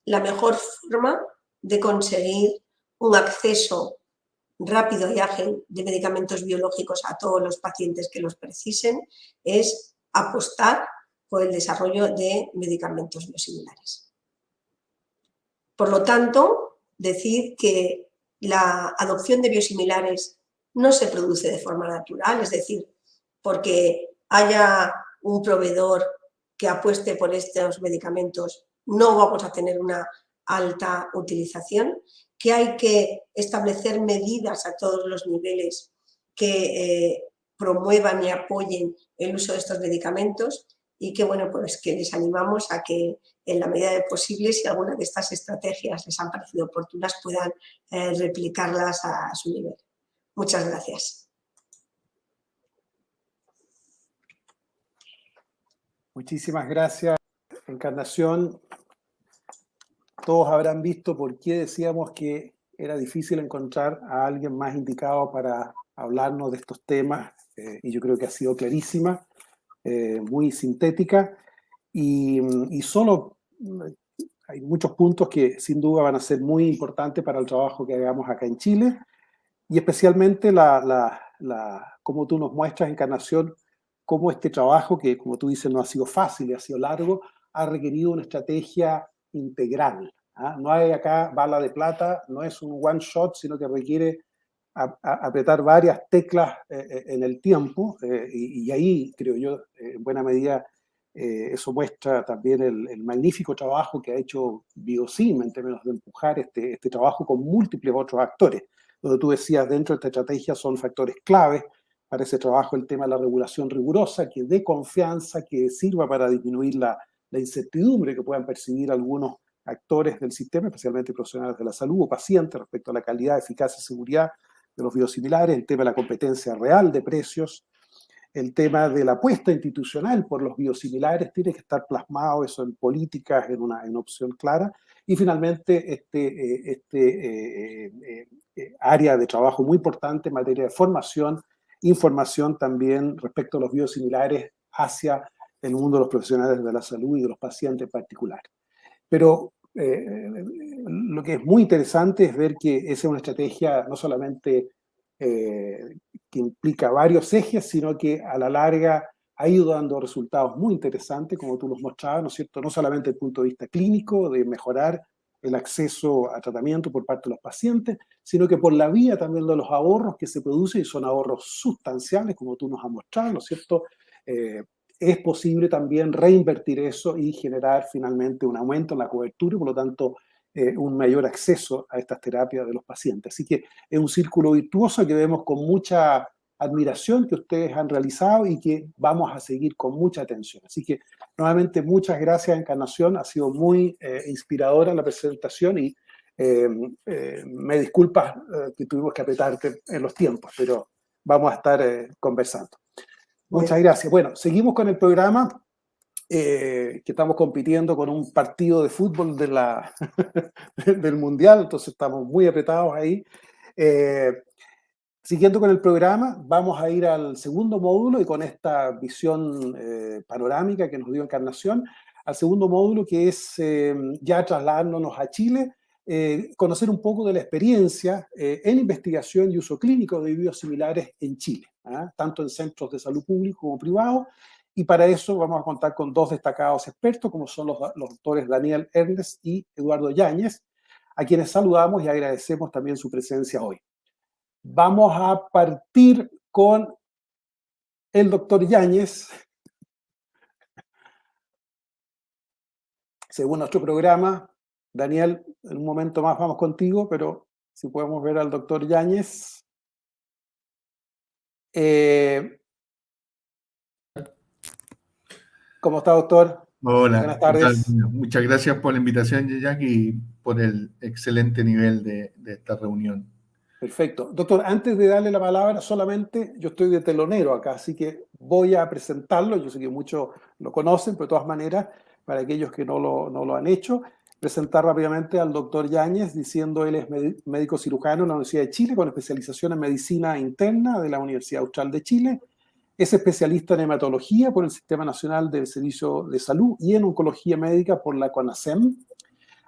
la mejor forma de conseguir un acceso rápido y ágil de medicamentos biológicos a todos los pacientes que los precisen es apostar por el desarrollo de medicamentos biosimilares. Por lo tanto, decir que la adopción de biosimilares no se produce de forma natural, es decir, porque haya un proveedor que apueste por estos medicamentos, no vamos a tener una alta utilización, que hay que establecer medidas a todos los niveles que promuevan y apoyen el uso de estos medicamentos y que, bueno, pues que les animamos a que en la medida de posible, si alguna de estas estrategias les han parecido oportunas, puedan replicarlas a su nivel. Muchas gracias. Muchísimas gracias, Encarnación. Todos habrán visto por qué decíamos que era difícil encontrar a alguien más indicado para hablarnos de estos temas, y yo creo que ha sido clarísima, muy sintética, y solo hay muchos puntos que sin duda van a ser muy importantes para el trabajo que hagamos acá en Chile, y especialmente como tú nos muestras, Encarnación, cómo este trabajo, que como tú dices no ha sido fácil, ha sido largo, ha requerido una estrategia integral. ¿Ah? No hay acá bala de plata, no es un one shot, sino que requiere apretar varias teclas en el tiempo, y ahí creo yo, en buena medida, eso muestra también el magnífico trabajo que ha hecho Biosim en términos de empujar este trabajo con múltiples otros actores. Donde tú decías, dentro de esta estrategia son factores claves para ese trabajo el tema de la regulación rigurosa, que dé confianza, que sirva para disminuir la incertidumbre que puedan percibir algunos actores del sistema, especialmente profesionales de la salud o pacientes, respecto a la calidad, eficacia y seguridad de los biosimilares, el tema de la competencia real de precios, el tema de la apuesta institucional por los biosimilares, tiene que estar plasmado eso en políticas, en una opción clara, y finalmente área de trabajo muy importante en materia de formación, información también respecto a los biosimilares hacia el mundo de los profesionales de la salud y de los pacientes en particular. Pero lo que es muy interesante es ver que esa es una estrategia no solamente que implica varios ejes, sino que a la larga ha ido dando resultados muy interesantes, como tú los mostrabas, ¿no es cierto? No solamente desde el punto de vista clínico, de mejorar el acceso a tratamiento por parte de los pacientes, sino que por la vía también de los ahorros que se producen, y son ahorros sustanciales, como tú nos has mostrado, ¿no es cierto? Es posible también reinvertir eso y generar finalmente un aumento en la cobertura y por lo tanto un mayor acceso a estas terapias de los pacientes. Así que es un círculo virtuoso que vemos con mucha admiración que ustedes han realizado y que vamos a seguir con mucha atención. Así que nuevamente muchas gracias, Encarnación, ha sido muy inspiradora la presentación y me disculpas que tuvimos que apretarte en los tiempos, pero vamos a estar conversando. Muchas gracias. Bueno, seguimos con el programa, que estamos compitiendo con un partido de fútbol del Mundial, entonces estamos muy apretados ahí. Siguiendo con el programa, vamos a ir al segundo módulo y con esta visión panorámica que nos dio Encarnación, al segundo módulo que es ya trasladándonos a Chile, conocer un poco de la experiencia en investigación y uso clínico de biosimilares en Chile, tanto en centros de salud públicos como privados, Y para eso vamos a contar con dos destacados expertos, como son los doctores Daniel Ernest y Eduardo Yáñez, a quienes saludamos y agradecemos también su presencia hoy. Vamos a partir con el doctor Yáñez. Según nuestro programa, Daniel, en un momento más vamos contigo, pero si podemos ver al doctor Yáñez. ¿Cómo está, doctor? Hola, Buenas tardes. ¿qué tal? Muchas gracias por la invitación, Jack, y por el excelente nivel de esta reunión. Perfecto. Doctor, antes de darle la palabra, solamente yo estoy de telonero acá, así que voy a presentarlo. Yo sé que muchos lo conocen, pero de todas maneras, para aquellos que no lo han hecho, presentar rápidamente al doctor Yáñez, diciendo él es médico cirujano en la Universidad de Chile, con especialización en medicina interna de la Universidad Austral de Chile. Es especialista en hematología por el Sistema Nacional del Servicio de Salud y en oncología médica por la CONASEM.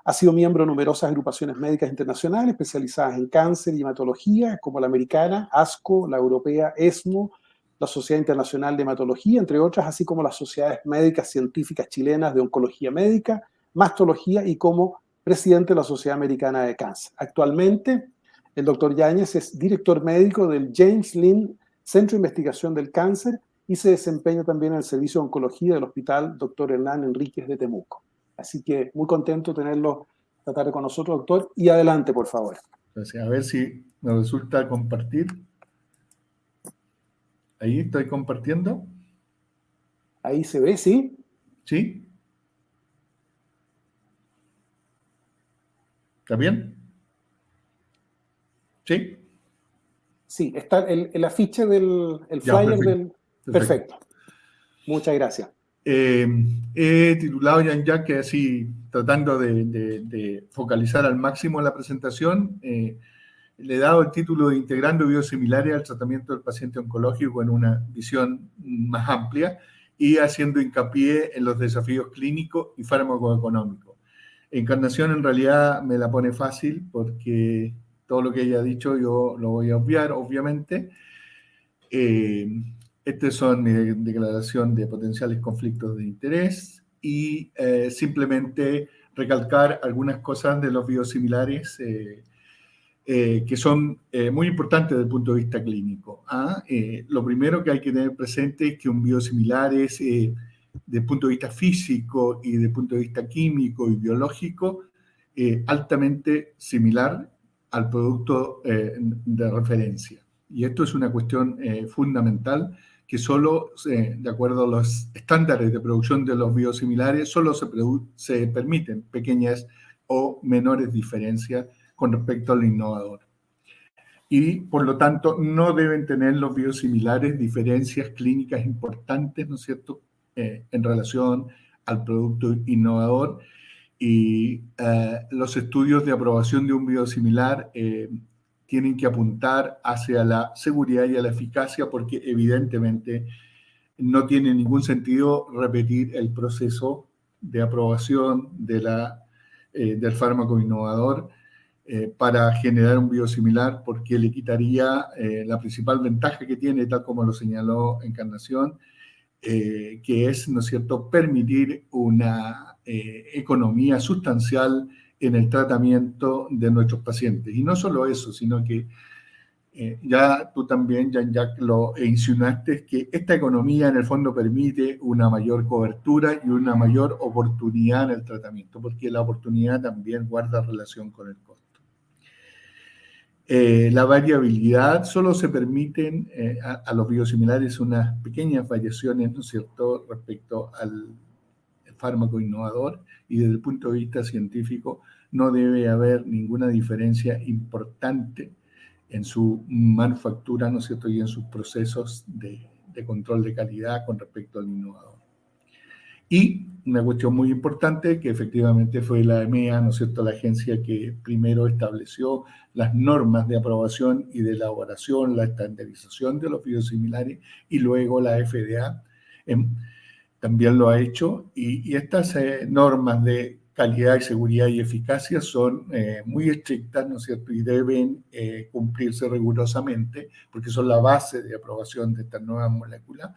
Ha sido miembro de numerosas agrupaciones médicas internacionales especializadas en cáncer y hematología, como la americana, ASCO, la europea, ESMO, la Sociedad Internacional de Hematología, entre otras, así como las sociedades médicas científicas chilenas de oncología médica, mastología y como presidente de la Sociedad Americana de Cáncer. Actualmente, el doctor Yáñez es director médico del James Lynn Centro de Investigación del Cáncer y se desempeña también en el Servicio de Oncología del Hospital Dr. Hernán Enríquez de Temuco. Así que muy contento de tenerlo esta tarde con nosotros, doctor. Y adelante, por favor. Entonces, a ver si me resulta compartir. Ahí estoy compartiendo. Ahí se ve, ¿sí? ¿Sí? ¿Está bien? ¿Sí? Sí, está el afiche del flyer Ya, perfecto. del... Perfecto. Muchas gracias. He titulado ya que así, tratando de focalizar al máximo la presentación, le he dado el título de Integrando Biosimilares al Tratamiento del Paciente Oncológico en una visión más amplia y haciendo hincapié en los desafíos clínicos y farmacoeconómicos. Encarnación en realidad me la pone fácil porque todo lo que ella ha dicho yo lo voy a obviar, obviamente. Estas son mi declaración de potenciales conflictos de interés y simplemente recalcar algunas cosas de los biosimilares que son muy importantes desde el punto de vista clínico. Lo primero que hay que tener presente es que un biosimilar es, desde el punto de vista físico y desde el punto de vista químico y biológico, altamente similar al producto de referencia. Y esto es una cuestión fundamental que solo, de acuerdo a los estándares de producción de los biosimilares, solo se permiten pequeñas o menores diferencias con respecto al innovador. Y, por lo tanto, no deben tener los biosimilares diferencias clínicas importantes, ¿no es cierto?, en relación al producto innovador. Y los estudios de aprobación de un biosimilar tienen que apuntar hacia la seguridad y a la eficacia porque evidentemente no tiene ningún sentido repetir el proceso de aprobación del fármaco innovador para generar un biosimilar porque le quitaría la principal ventaja que tiene, tal como lo señaló Encarnación, que es, ¿no es cierto?, permitir una economía sustancial en el tratamiento de nuestros pacientes. Y no solo eso, sino que ya tú también, Jean-Jacques, lo insinuaste, que esta economía en el fondo permite una mayor cobertura y una mayor oportunidad en el tratamiento, porque la oportunidad también guarda relación con el costo. La variabilidad, solo se permiten a los biosimilares unas pequeñas variaciones, ¿no es cierto?, respecto al fármaco innovador, y desde el punto de vista científico no debe haber ninguna diferencia importante en su manufactura, ¿no es cierto?, y en sus procesos de control de calidad con respecto al innovador. Y una cuestión muy importante, que efectivamente fue la EMEA, ¿no es cierto?, la agencia que primero estableció las normas de aprobación y de elaboración, la estandarización de los biosimilares, y luego la FDA también lo ha hecho. Y estas normas de calidad y seguridad y eficacia son muy estrictas, ¿no es cierto?, y deben cumplirse rigurosamente, porque son la base de aprobación de estas nuevas moléculas,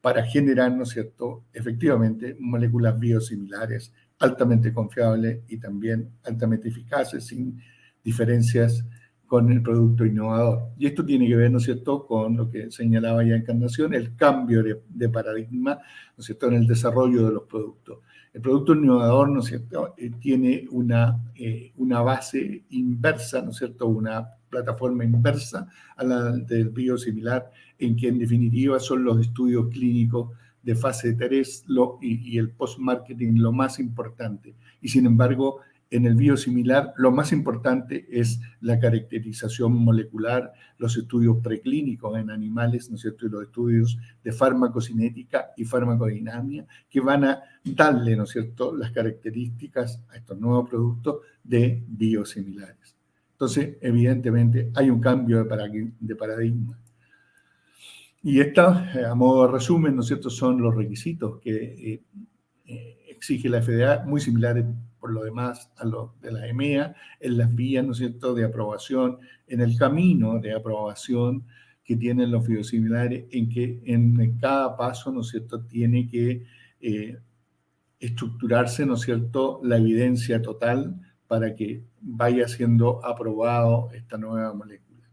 para generar, ¿no es cierto?, efectivamente moléculas biosimilares altamente confiables y también altamente eficaces, sin diferencias con el producto innovador. Y esto tiene que ver, ¿no es cierto?, con lo que señalaba ya Encarnación, el cambio de paradigma, ¿no es cierto?, en el desarrollo de los productos. El producto innovador, ¿no es cierto?, tiene una base inversa, ¿no es cierto?, una plataforma inversa a la del biosimilar, en que en definitiva son los estudios clínicos de fase 3 y el post-marketing lo más importante. Y sin embargo, en el biosimilar lo más importante es la caracterización molecular, los estudios preclínicos en animales, ¿no es cierto?, y los estudios de farmacocinética y farmacodinámica que van a darle, ¿no es cierto?, las características a estos nuevos productos de biosimilares. Entonces, evidentemente, hay un cambio de paradigma. Y a modo de resumen, ¿no es cierto?, son los requisitos que exige la FDA, muy similares por lo demás a los de la EMEA, en las vías, ¿no es cierto?, de aprobación, en el camino de aprobación que tienen los biosimilares, en que en cada paso, ¿no es cierto?, tiene que estructurarse, ¿no es cierto?, la evidencia total para que vaya siendo aprobado esta nueva molécula.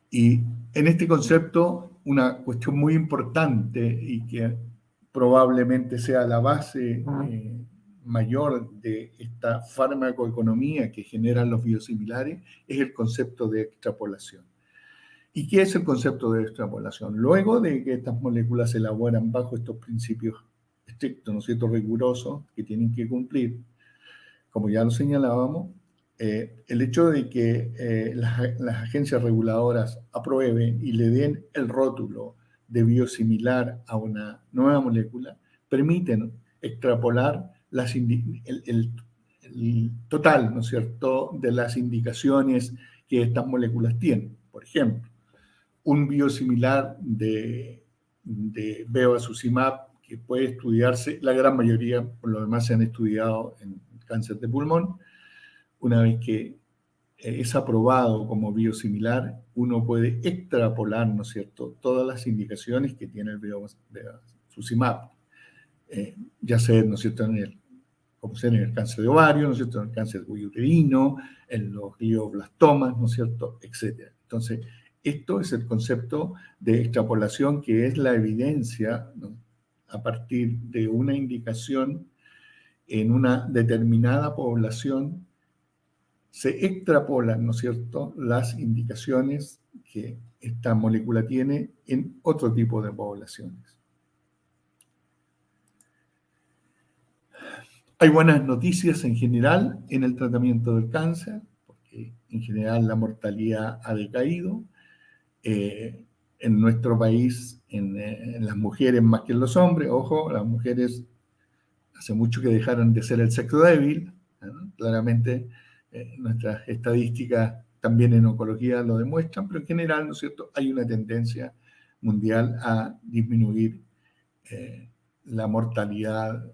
Y en este concepto, una cuestión muy importante y que probablemente sea la base mayor de esta farmacoeconomía que generan los biosimilares, es el concepto de extrapolación. ¿Y qué es el concepto de extrapolación? Luego de que estas moléculas se elaboran bajo estos principios estrictos, ¿no es cierto?, rigurosos, que tienen que cumplir, como ya lo señalábamos, el hecho de que las agencias reguladoras aprueben y le den el rótulo de biosimilar a una nueva molécula, permiten extrapolar el total, ¿no es cierto?, de las indicaciones que estas moléculas tienen. Por ejemplo, un biosimilar de bevacizumab que puede estudiarse, la gran mayoría, por lo demás, se han estudiado en cáncer de pulmón. Una vez que es aprobado como biosimilar, uno puede extrapolar, ¿no es cierto?, todas las indicaciones que tiene el bevacizumab, ya sea, ¿no es cierto?, en el cáncer de ovario, ¿no es cierto?, en el cáncer uterino, en los glioblastomas, ¿no es cierto?, etc. Entonces, esto es el concepto de extrapolación, que es la evidencia, ¿no?, a partir de una indicación en una determinada población, se extrapolan, ¿no es cierto?, las indicaciones que esta molécula tiene en otro tipo de poblaciones. Hay buenas noticias en general en el tratamiento del cáncer, porque en general la mortalidad ha decaído. En nuestro país, en las mujeres más que en los hombres, ojo, las mujeres hace mucho que dejaron de ser el sexo débil, ¿no? Claramente nuestras estadísticas también en oncología lo demuestran, pero en general, ¿no es cierto?, hay una tendencia mundial a disminuir la mortalidad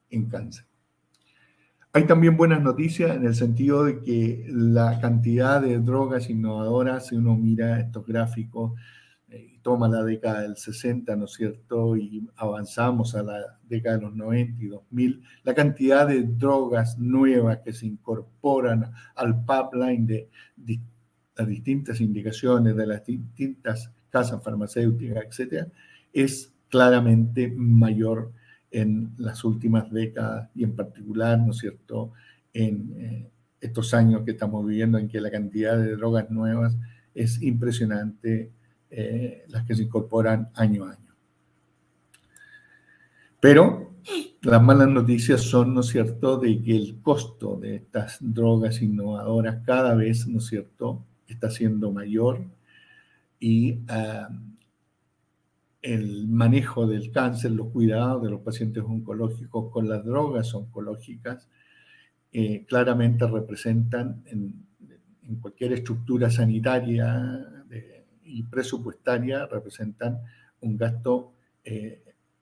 en cáncer. Hay también buenas noticias en el sentido de que la cantidad de drogas innovadoras, si uno mira estos gráficos, toma la década del 60, ¿no es cierto?, y avanzamos a la década de los 90 y 2000, la cantidad de drogas nuevas que se incorporan al pipeline de las distintas indicaciones, de las distintas casas farmacéuticas, etcétera, es claramente mayor en las últimas décadas y en particular, ¿no es cierto?, en estos años que estamos viviendo, en que la cantidad de drogas nuevas es impresionante, las que se incorporan año a año. Pero las malas noticias son, ¿no es cierto?, de que el costo de estas drogas innovadoras cada vez, ¿no es cierto?, está siendo mayor y el manejo del cáncer, los cuidados de los pacientes oncológicos con las drogas oncológicas claramente representan en cualquier estructura sanitaria y presupuestaria, representan un gasto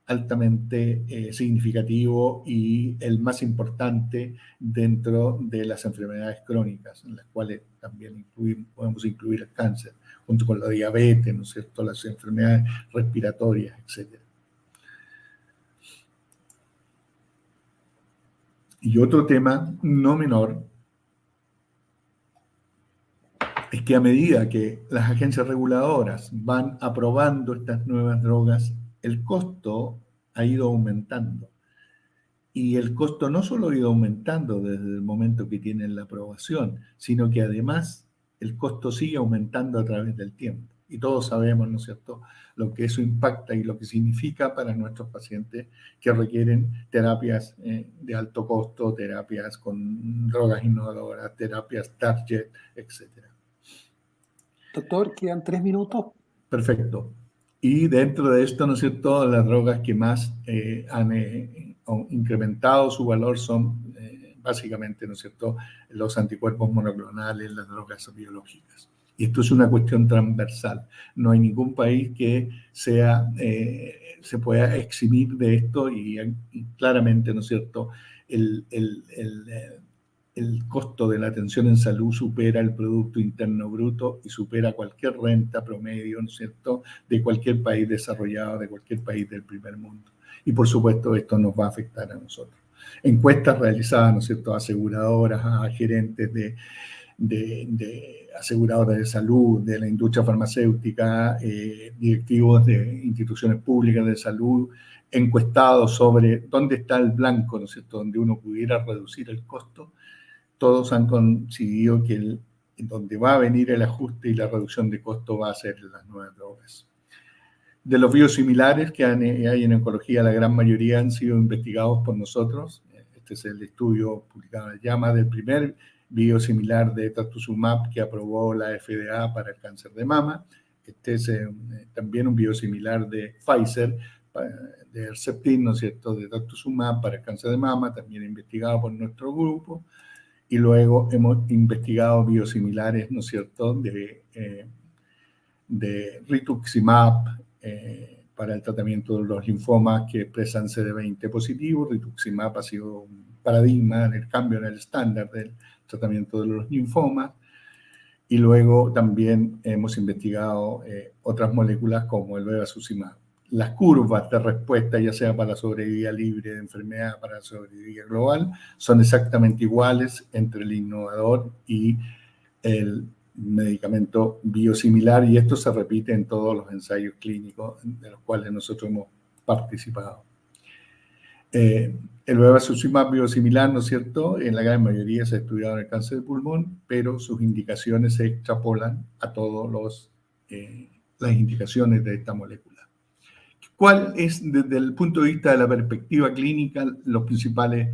altamente significativo y el más importante dentro de las enfermedades crónicas, en las cuales también podemos incluir el cáncer, junto con la diabetes, ¿no es cierto?, las enfermedades respiratorias, etc. Y otro tema no menor es que a medida que las agencias reguladoras van aprobando estas nuevas drogas, el costo ha ido aumentando. Y el costo no solo ha ido aumentando desde el momento que tienen la aprobación, sino que además el costo sigue aumentando a través del tiempo. Y todos sabemos, ¿no es cierto?, lo que eso impacta y lo que significa para nuestros pacientes que requieren terapias de alto costo, terapias con drogas innovadoras, terapias target, etc. Doctor, quedan 3 minutos. Perfecto. Y dentro de esto, ¿no es cierto?, las drogas que más han incrementado su valor son básicamente, ¿no es cierto?, los anticuerpos monoclonales, las drogas biológicas. Y esto es una cuestión transversal. No hay ningún país que se pueda eximir de esto y claramente, ¿no es cierto?, el costo de la atención en salud supera el Producto Interno Bruto y supera cualquier renta promedio, ¿no es cierto?, de cualquier país desarrollado, de cualquier país del primer mundo. Y por supuesto esto nos va a afectar a nosotros. Encuestas realizadas, ¿no es cierto?, a aseguradoras, a gerentes de aseguradoras de salud, de la industria farmacéutica, directivos de instituciones públicas de salud, encuestados sobre dónde está el blanco, ¿no es cierto?, donde uno pudiera reducir el costo. Todos han coincidido que donde va a venir el ajuste y la reducción de costo va a ser en las nuevas drogas. De los biosimilares que hay en oncología, la gran mayoría han sido investigados por nosotros. Este es el estudio publicado en JAMA del primer biosimilar de trastuzumab que aprobó la FDA para el cáncer de mama. Este es también un biosimilar de Pfizer, de Herceptin, ¿no es cierto?, de trastuzumab para el cáncer de mama, también investigado por nuestro grupo. Y luego hemos investigado biosimilares, ¿no es cierto?, de rituximab para el tratamiento de los linfomas que expresan CD20 positivo. Rituximab ha sido un paradigma en el cambio en el estándar del tratamiento de los linfomas. Y luego también hemos investigado otras moléculas como el bevacizumab. Las curvas de respuesta, ya sea para la sobrevida libre de enfermedad, para la sobrevida global, son exactamente iguales entre el innovador y el medicamento biosimilar, y esto se repite en todos los ensayos clínicos de los cuales nosotros hemos participado. El bevacizumab biosimilar, ¿no es cierto?, en la gran mayoría se ha estudiado en el cáncer de pulmón, pero sus indicaciones se extrapolan a todas las indicaciones de esta molécula. ¿Cuál es, desde el punto de vista de la perspectiva clínica, los principales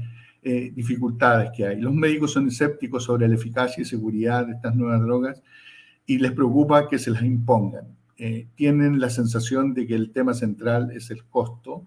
dificultades que hay? Los médicos son escépticos sobre la eficacia y seguridad de estas nuevas drogas y les preocupa que se las impongan. Tienen la sensación de que el tema central es el costo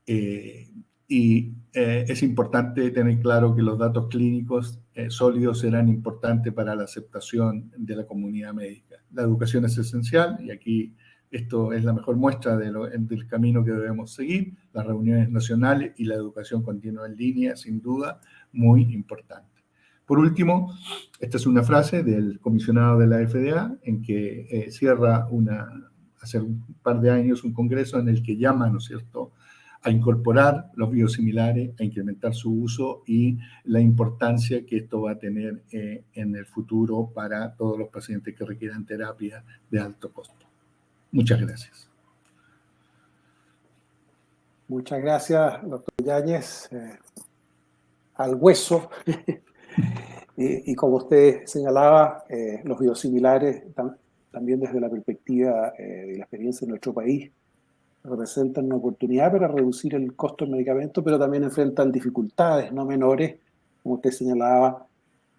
y es importante tener claro que los datos clínicos sólidos serán importantes para la aceptación de la comunidad médica. La educación es esencial y aquí esto es la mejor muestra del camino que debemos seguir. Las reuniones nacionales y la educación continua en línea, sin duda, muy importante. Por último, esta es una frase del comisionado de la FDA en que cierra hace un par de años un congreso en el que llama, ¿no es cierto?, a incorporar los biosimilares, a incrementar su uso y la importancia que esto va a tener en el futuro para todos los pacientes que requieran terapia de alto costo. Muchas gracias. Muchas gracias, doctor Yáñez. Al hueso. y como usted señalaba, los biosimilares, también desde la perspectiva de la experiencia en nuestro país, representan una oportunidad para reducir el costo del medicamento, pero también enfrentan dificultades no menores, como usted señalaba,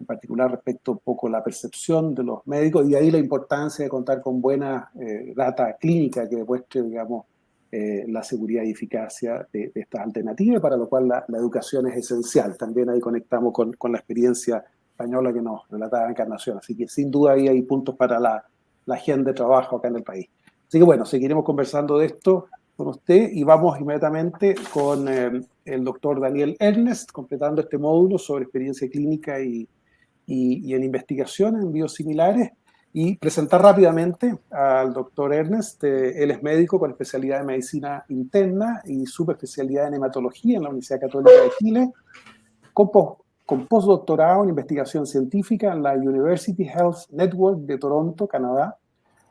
en particular respecto un poco a la percepción de los médicos, y ahí la importancia de contar con buena data clínica que demuestre, digamos, la seguridad y eficacia de estas alternativas, para lo cual la educación es esencial. También ahí conectamos con la experiencia española que nos relataba Encarnación. Así que sin duda ahí hay puntos para la agenda de trabajo acá en el país. Así que bueno, seguiremos conversando de esto. con usted y vamos inmediatamente con el doctor Daniel Ernest, completando este módulo sobre experiencia clínica y en investigación en biosimilares, y presentar rápidamente al doctor Ernest. Él es médico con especialidad en medicina interna y subespecialidad en hematología en la Universidad Católica de Chile, con postdoctorado en investigación científica en la University Health Network de Toronto, Canadá.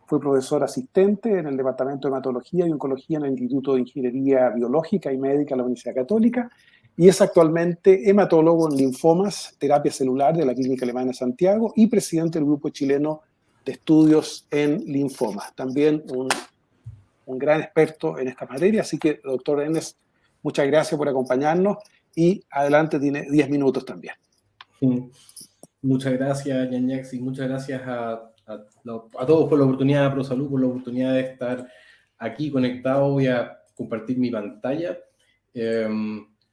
Fue profesor asistente en el Departamento de Hematología y Oncología en el Instituto de Ingeniería Biológica y Médica de la Universidad Católica y es actualmente hematólogo en linfomas, terapia celular de la Clínica Alemana de Santiago y presidente del Grupo Chileno de Estudios en Linfomas. También un gran experto en esta materia, así que, doctor Ernest, muchas gracias por acompañarnos y adelante, tiene 10 minutos también. Muchas gracias, Jean-Jacques, y muchas gracias a todos por la oportunidad, a ProSalud, por la oportunidad de estar aquí conectado. Voy a compartir mi pantalla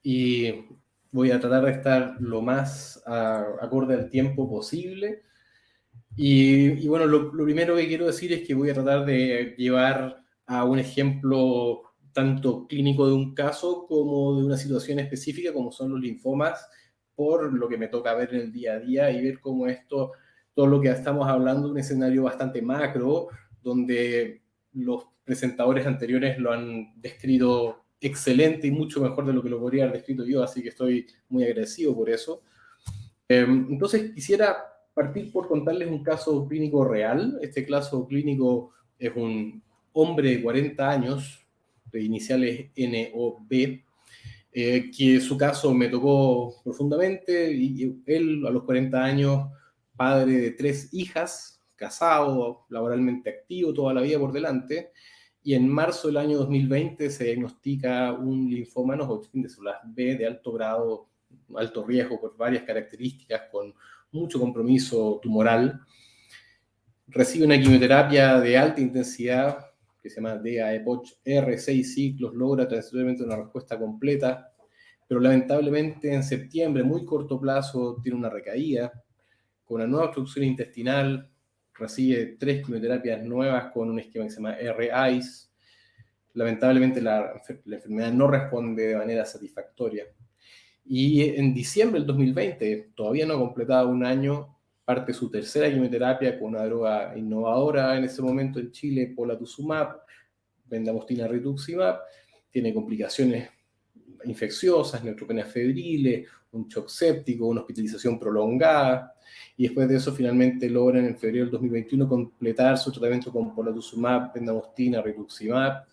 y voy a tratar de estar lo más acorde al tiempo posible. Y bueno, lo primero que quiero decir es que voy a tratar de llevar a un ejemplo tanto clínico de un caso como de una situación específica, como son los linfomas, por lo que me toca ver en el día a día y ver cómo esto, todo lo que estamos hablando, un escenario bastante macro, donde los presentadores anteriores lo han descrito excelente y mucho mejor de lo que lo podría haber descrito yo, así que estoy muy agradecido por eso. Entonces quisiera partir por contarles un caso clínico real. Este caso clínico es un hombre de 40 años, de iniciales NOB, que su caso me tocó profundamente, y él a los 40 años, padre de 3 hijas, casado, laboralmente activo, toda la vida por delante, y en marzo del año 2020 se diagnostica un linfoma no-Hodgkin de células B de alto grado, alto riesgo por varias características, con mucho compromiso tumoral. Recibe una quimioterapia de alta intensidad, que se llama DAEPOCH R, 6 ciclos, logra transitoriamente una respuesta completa, pero lamentablemente en septiembre, muy corto plazo, tiene una recaída, con una nueva obstrucción intestinal, recibe 3 quimioterapias nuevas con un esquema que se llama RICE. Lamentablemente la enfermedad no responde de manera satisfactoria. Y en diciembre del 2020, todavía no ha completado un año, parte su tercera quimioterapia con una droga innovadora en ese momento en Chile, polatuzumab, bendamustine rituximab, tiene complicaciones infecciosas, neutropenias febriles, un shock séptico, una hospitalización prolongada, y después de eso finalmente logran en febrero del 2021 completar su tratamiento con polatuzumab, bendamustine rituximab,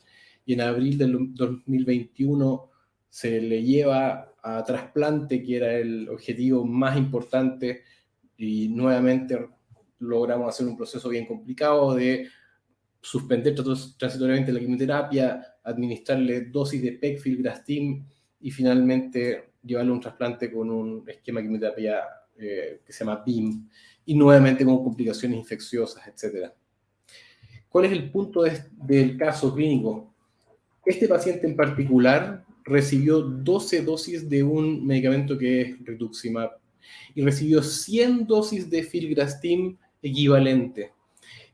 y en abril del 2021 se le lleva a trasplante, que era el objetivo más importante, y nuevamente logramos hacer un proceso bien complicado de suspender transitoriamente la quimioterapia, administrarle dosis de pegfilgrastim y finalmente llevarle un trasplante con un esquema de quimioterapia que se llama BIM, y nuevamente con complicaciones infecciosas, etc. ¿Cuál es el punto del caso clínico? Este paciente en particular recibió 12 dosis de un medicamento que es rituximab y recibió 100 dosis de filgrastim equivalente.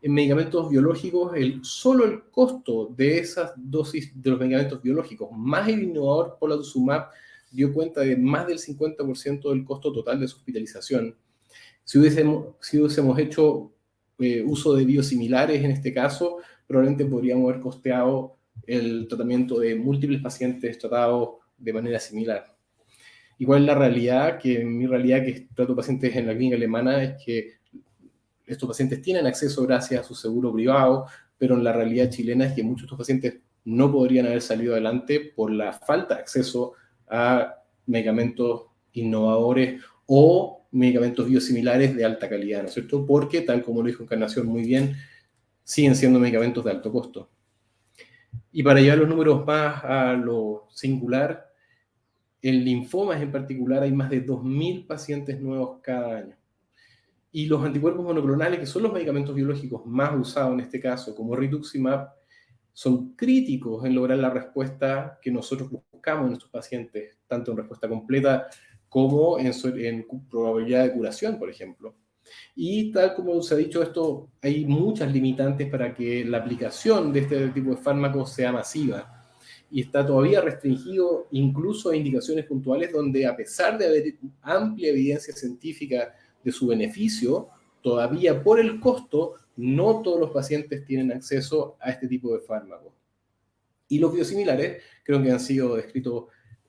En medicamentos biológicos, solo el costo de esas dosis de los medicamentos biológicos más el innovador polatuzumab dio cuenta de más del 50% del costo total de su hospitalización. Si hubiésemos hecho uso de biosimilares en este caso, probablemente podríamos haber costeado el tratamiento de múltiples pacientes tratados de manera similar. ¿Y cuál es la realidad? Que mi realidad, que trato pacientes en la clínica alemana, es que estos pacientes tienen acceso gracias a su seguro privado, pero en la realidad chilena es que muchos de estos pacientes no podrían haber salido adelante por la falta de acceso a medicamentos innovadores o medicamentos biosimilares de alta calidad, ¿no es cierto? Porque, tal como lo dijo Encarnación muy bien, siguen siendo medicamentos de alto costo. Y para llevar los números más a lo singular, en linfomas en particular hay más de 2.000 pacientes nuevos cada año. Y los anticuerpos monoclonales, que son los medicamentos biológicos más usados en este caso, como rituximab, son críticos en lograr la respuesta que nosotros buscamos en estos pacientes, tanto en respuesta completa como en probabilidad de curación, por ejemplo. Y tal como se ha dicho esto, hay muchas limitantes para que la aplicación de este tipo de fármacos sea masiva. y está todavía restringido incluso a indicaciones puntuales donde, a pesar de haber amplia evidencia científica de su beneficio, todavía por el costo no todos los pacientes tienen acceso a este tipo de fármacos. Y los biosimilares, creo que han sido descritos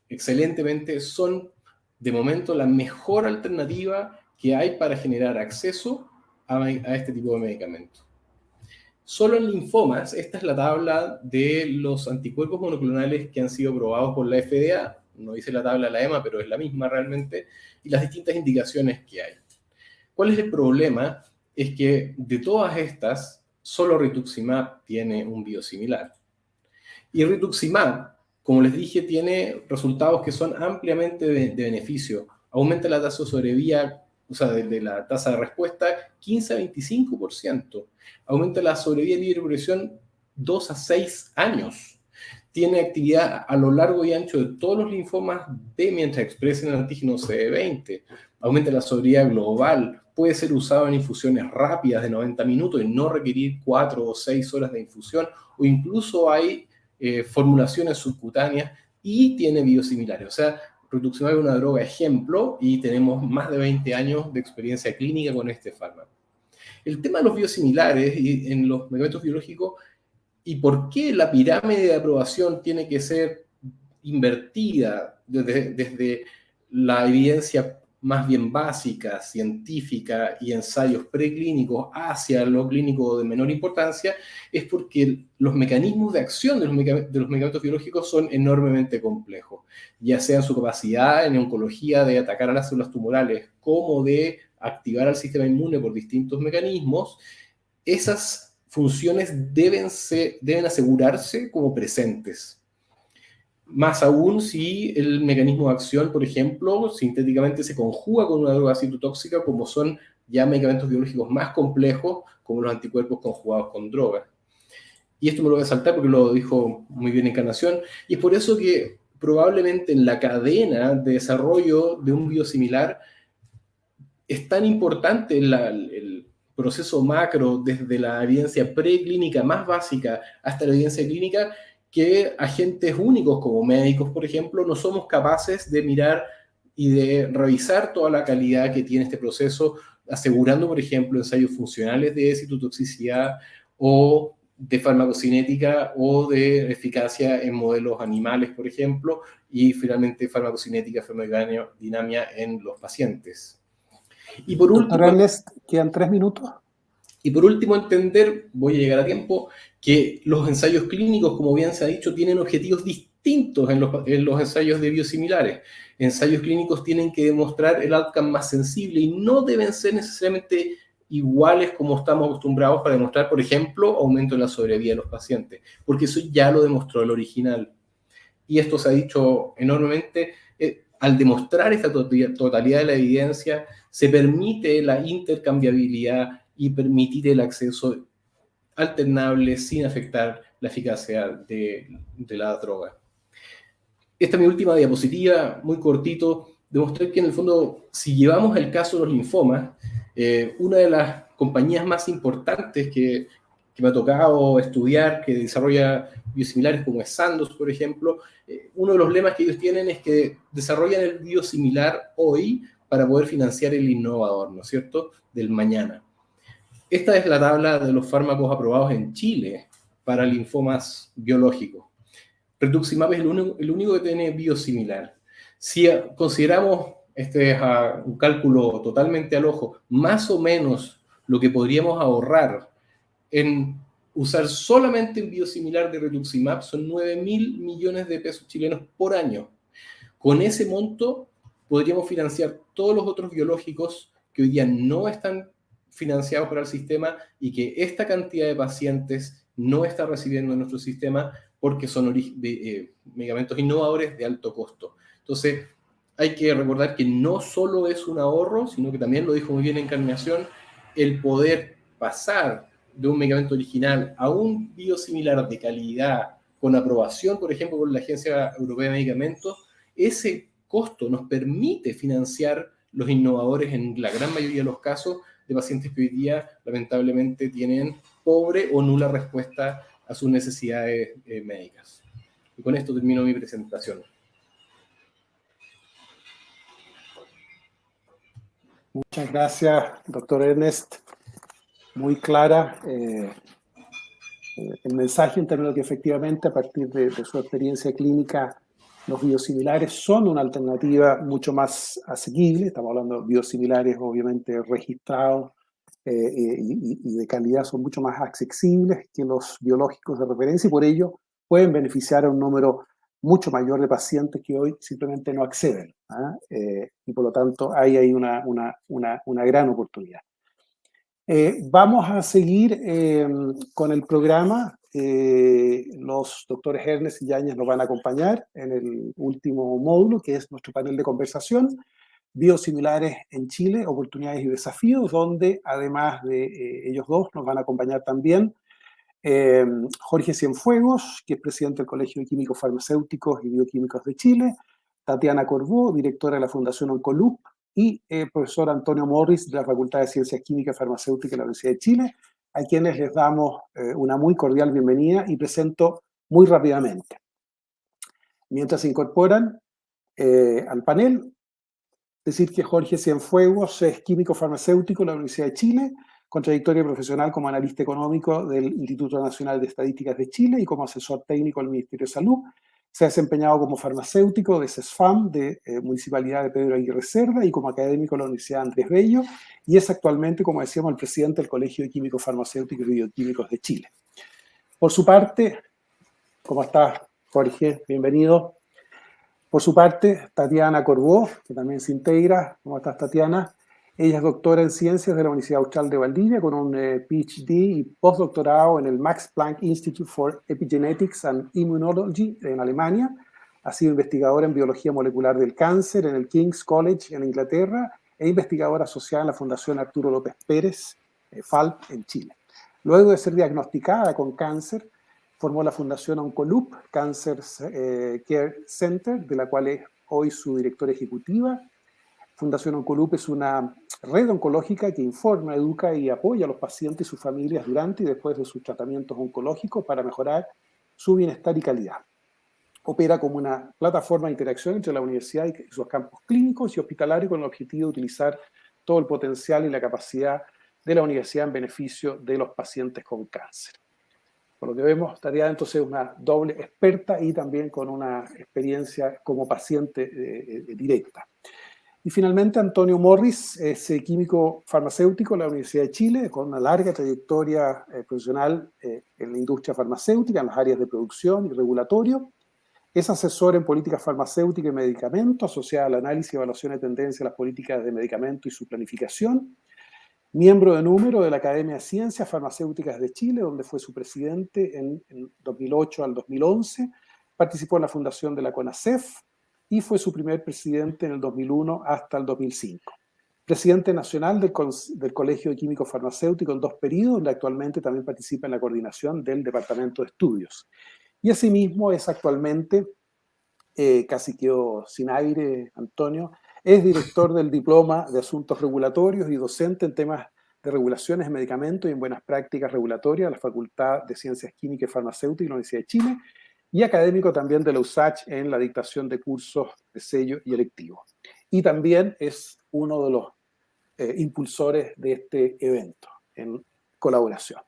excelentemente, son de momento la mejor alternativa que hay para generar acceso a este tipo de medicamentos. Solo en linfomas, esta es la tabla de los anticuerpos monoclonales que han sido probados por la FDA, no dice la tabla de la EMA, pero es la misma realmente, y las distintas indicaciones que hay. ¿Cuál es el problema? Es que de todas estas, solo rituximab tiene un biosimilar. Y rituximab, como les dije, tiene resultados que son ampliamente de beneficio. Aumenta la tasa de sobrevida, o sea, de la tasa de respuesta, 15 a 25%. Aumenta la sobrevida libre de progresión 2 a 6 años. Tiene actividad a lo largo y ancho de todos los linfomas B mientras expresen el antígeno CD20. Aumenta la sobrevida global. Puede ser usado en infusiones rápidas de 90 minutos y no requerir 4 o 6 horas de infusión. O incluso hay formulaciones subcutáneas y tiene biosimilares. O sea, rituximab es una droga ejemplo y tenemos más de 20 años de experiencia clínica con este fármaco. El tema de los biosimilares y en los medicamentos biológicos y por qué la pirámide de aprobación tiene que ser invertida desde la evidencia más bien básica, científica y ensayos preclínicos hacia lo clínico de menor importancia, es porque los mecanismos de acción de los medicamentos biológicos son enormemente complejos, ya sea en su capacidad en oncología de atacar a las células tumorales como de activar al sistema inmune por distintos mecanismos. Esas funciones deben asegurarse como presentes. Más aún si el mecanismo de acción, por ejemplo, sintéticamente se conjuga con una droga citotóxica, como son ya medicamentos biológicos más complejos, como los anticuerpos conjugados con drogas. Y esto me lo voy a saltar porque lo dijo muy bien Encarnación, y es por eso que probablemente en la cadena de desarrollo de un biosimilar es tan importante el proceso macro, desde la evidencia preclínica más básica hasta la evidencia clínica, que agentes únicos como médicos, por ejemplo, no somos capaces de mirar y de revisar toda la calidad que tiene este proceso, asegurando, por ejemplo, ensayos funcionales de citotoxicidad o de farmacocinética o de eficacia en modelos animales, por ejemplo, y finalmente farmacocinética, farmacodinámica en los pacientes. Y por último, Doctor Ernest, quedan 3 minutos. Y por último, entender, voy a llegar a tiempo, que los ensayos clínicos, como bien se ha dicho, tienen objetivos distintos en los ensayos de biosimilares. Ensayos clínicos tienen que demostrar el outcome más sensible y no deben ser necesariamente iguales como estamos acostumbrados para demostrar, por ejemplo, aumento en la sobrevida de los pacientes, porque eso ya lo demostró el original. Y esto se ha dicho enormemente. Al demostrar esta totalidad de la evidencia, se permite la intercambiabilidad y permitir el acceso alternable sin afectar la eficacia de la droga. Esta es mi última diapositiva, muy cortito, demostré que en el fondo, si llevamos el caso de los linfomas, una de las compañías más importantes que me ha tocado estudiar, que desarrolla biosimilares como es Sandoz, por ejemplo, uno de los lemas que ellos tienen es que desarrollan el biosimilar hoy para poder financiar el innovador, ¿no es cierto?, del mañana. Esta es la tabla de los fármacos aprobados en Chile para linfomas biológicos. Rituximab es el único que tiene biosimilar. Si consideramos, este es un cálculo totalmente al ojo, más o menos lo que podríamos ahorrar en usar solamente un biosimilar de rituximab son 9.000 millones de pesos chilenos por año. Con ese monto podríamos financiar todos los otros biológicos que hoy día no están financiados por el sistema y que esta cantidad de pacientes no está recibiendo en nuestro sistema porque son medicamentos innovadores de alto costo. Entonces, hay que recordar que no solo es un ahorro, sino que también lo dijo muy bien Encarnación, el poder pasar de un medicamento original a un biosimilar de calidad, con aprobación, por ejemplo, por la Agencia Europea de Medicamentos, ese costo nos permite financiar los innovadores en la gran mayoría de los casos de pacientes que hoy día lamentablemente tienen pobre o nula respuesta a sus necesidades médicas. Y con esto termino mi presentación. Muchas gracias, doctor Ernest. Muy clara el mensaje en términos de que efectivamente a partir de su experiencia clínica los biosimilares son una alternativa mucho más asequible. Estamos hablando de biosimilares obviamente registrados y de calidad, son mucho más accesibles que los biológicos de referencia y por ello pueden beneficiar a un número mucho mayor de pacientes que hoy simplemente no acceden. Y por lo tanto hay ahí una gran oportunidad. Vamos a seguir con el programa. Los doctores Ernest y Yáñez nos van a acompañar en el último módulo, que es nuestro panel de conversación, biosimilares en Chile, oportunidades y desafíos, donde además de ellos dos nos van a acompañar también Jorge Cienfuegos, que es presidente del Colegio de Químicos Farmacéuticos y Bioquímicos de Chile, Tatiana Corbó, directora de la Fundación Oncolup, y profesor Antonio Morris, de la Facultad de Ciencias Químicas y Farmacéuticas de la Universidad de Chile, a quienes les damos una muy cordial bienvenida y presento muy rápidamente. Mientras se incorporan al panel, decir que Jorge Cienfuegos es químico farmacéutico de la Universidad de Chile, con trayectoria profesional como analista económico del Instituto Nacional de Estadísticas de Chile y como asesor técnico del Ministerio de Salud. Se ha desempeñado como farmacéutico de CESFAM, de Municipalidad de Pedro Aguirre Cerda, y como académico de la Universidad Andrés Bello, y es actualmente, como decíamos, el presidente del Colegio de Químicos Farmacéuticos y Bioquímicos de Chile. Por su parte, ¿cómo estás, Jorge? Bienvenido. Por su parte, Tatiana Corbó, que también se integra. ¿Cómo estás, Tatiana? Ella es doctora en Ciencias de la Universidad Austral de Valdivia, con un PhD y postdoctorado en el Max Planck Institute for Epigenetics and Immunology en Alemania. Ha sido investigadora en biología molecular del cáncer en el King's College en Inglaterra e investigadora asociada en la Fundación Arturo López Pérez, FALP, en Chile. Luego de ser diagnosticada con cáncer, formó la Fundación Oncolup Cancer Care Center, de la cual es hoy su directora ejecutiva. Fundación Oncolup es una red oncológica que informa, educa y apoya a los pacientes y sus familias durante y después de sus tratamientos oncológicos para mejorar su bienestar y calidad. Opera como una plataforma de interacción entre la universidad y sus campos clínicos y hospitalarios con el objetivo de utilizar todo el potencial y la capacidad de la universidad en beneficio de los pacientes con cáncer. Por lo que vemos, Tatiana entonces es una doble experta y también con una experiencia como paciente directa. Y finalmente, Antonio Morris es químico farmacéutico de la Universidad de Chile, con una larga trayectoria profesional en la industria farmacéutica, en las áreas de producción y regulatorio. Es asesor en políticas farmacéuticas y medicamentos, asociada al análisis y evaluación de tendencia de las políticas de medicamentos y su planificación. Miembro de número de la Academia de Ciencias Farmacéuticas de Chile, donde fue su presidente en 2008 al 2011. Participó en la fundación de la CONACEF, y fue su primer presidente en el 2001 hasta el 2005. Presidente nacional del Colegio de Químicos Farmacéuticos en 2 periodos, donde actualmente también participa en la coordinación del Departamento de Estudios. Y asimismo es actualmente, casi quedó sin aire Antonio, es director del Diploma de Asuntos Regulatorios y docente en temas de regulaciones de medicamentos y en buenas prácticas regulatorias de la Facultad de Ciencias Químicas y Farmacéuticas de la Universidad de Chile, y académico también de la USACH en la dictación de cursos de sello y electivo. Y también es uno de los impulsores de este evento en colaboración.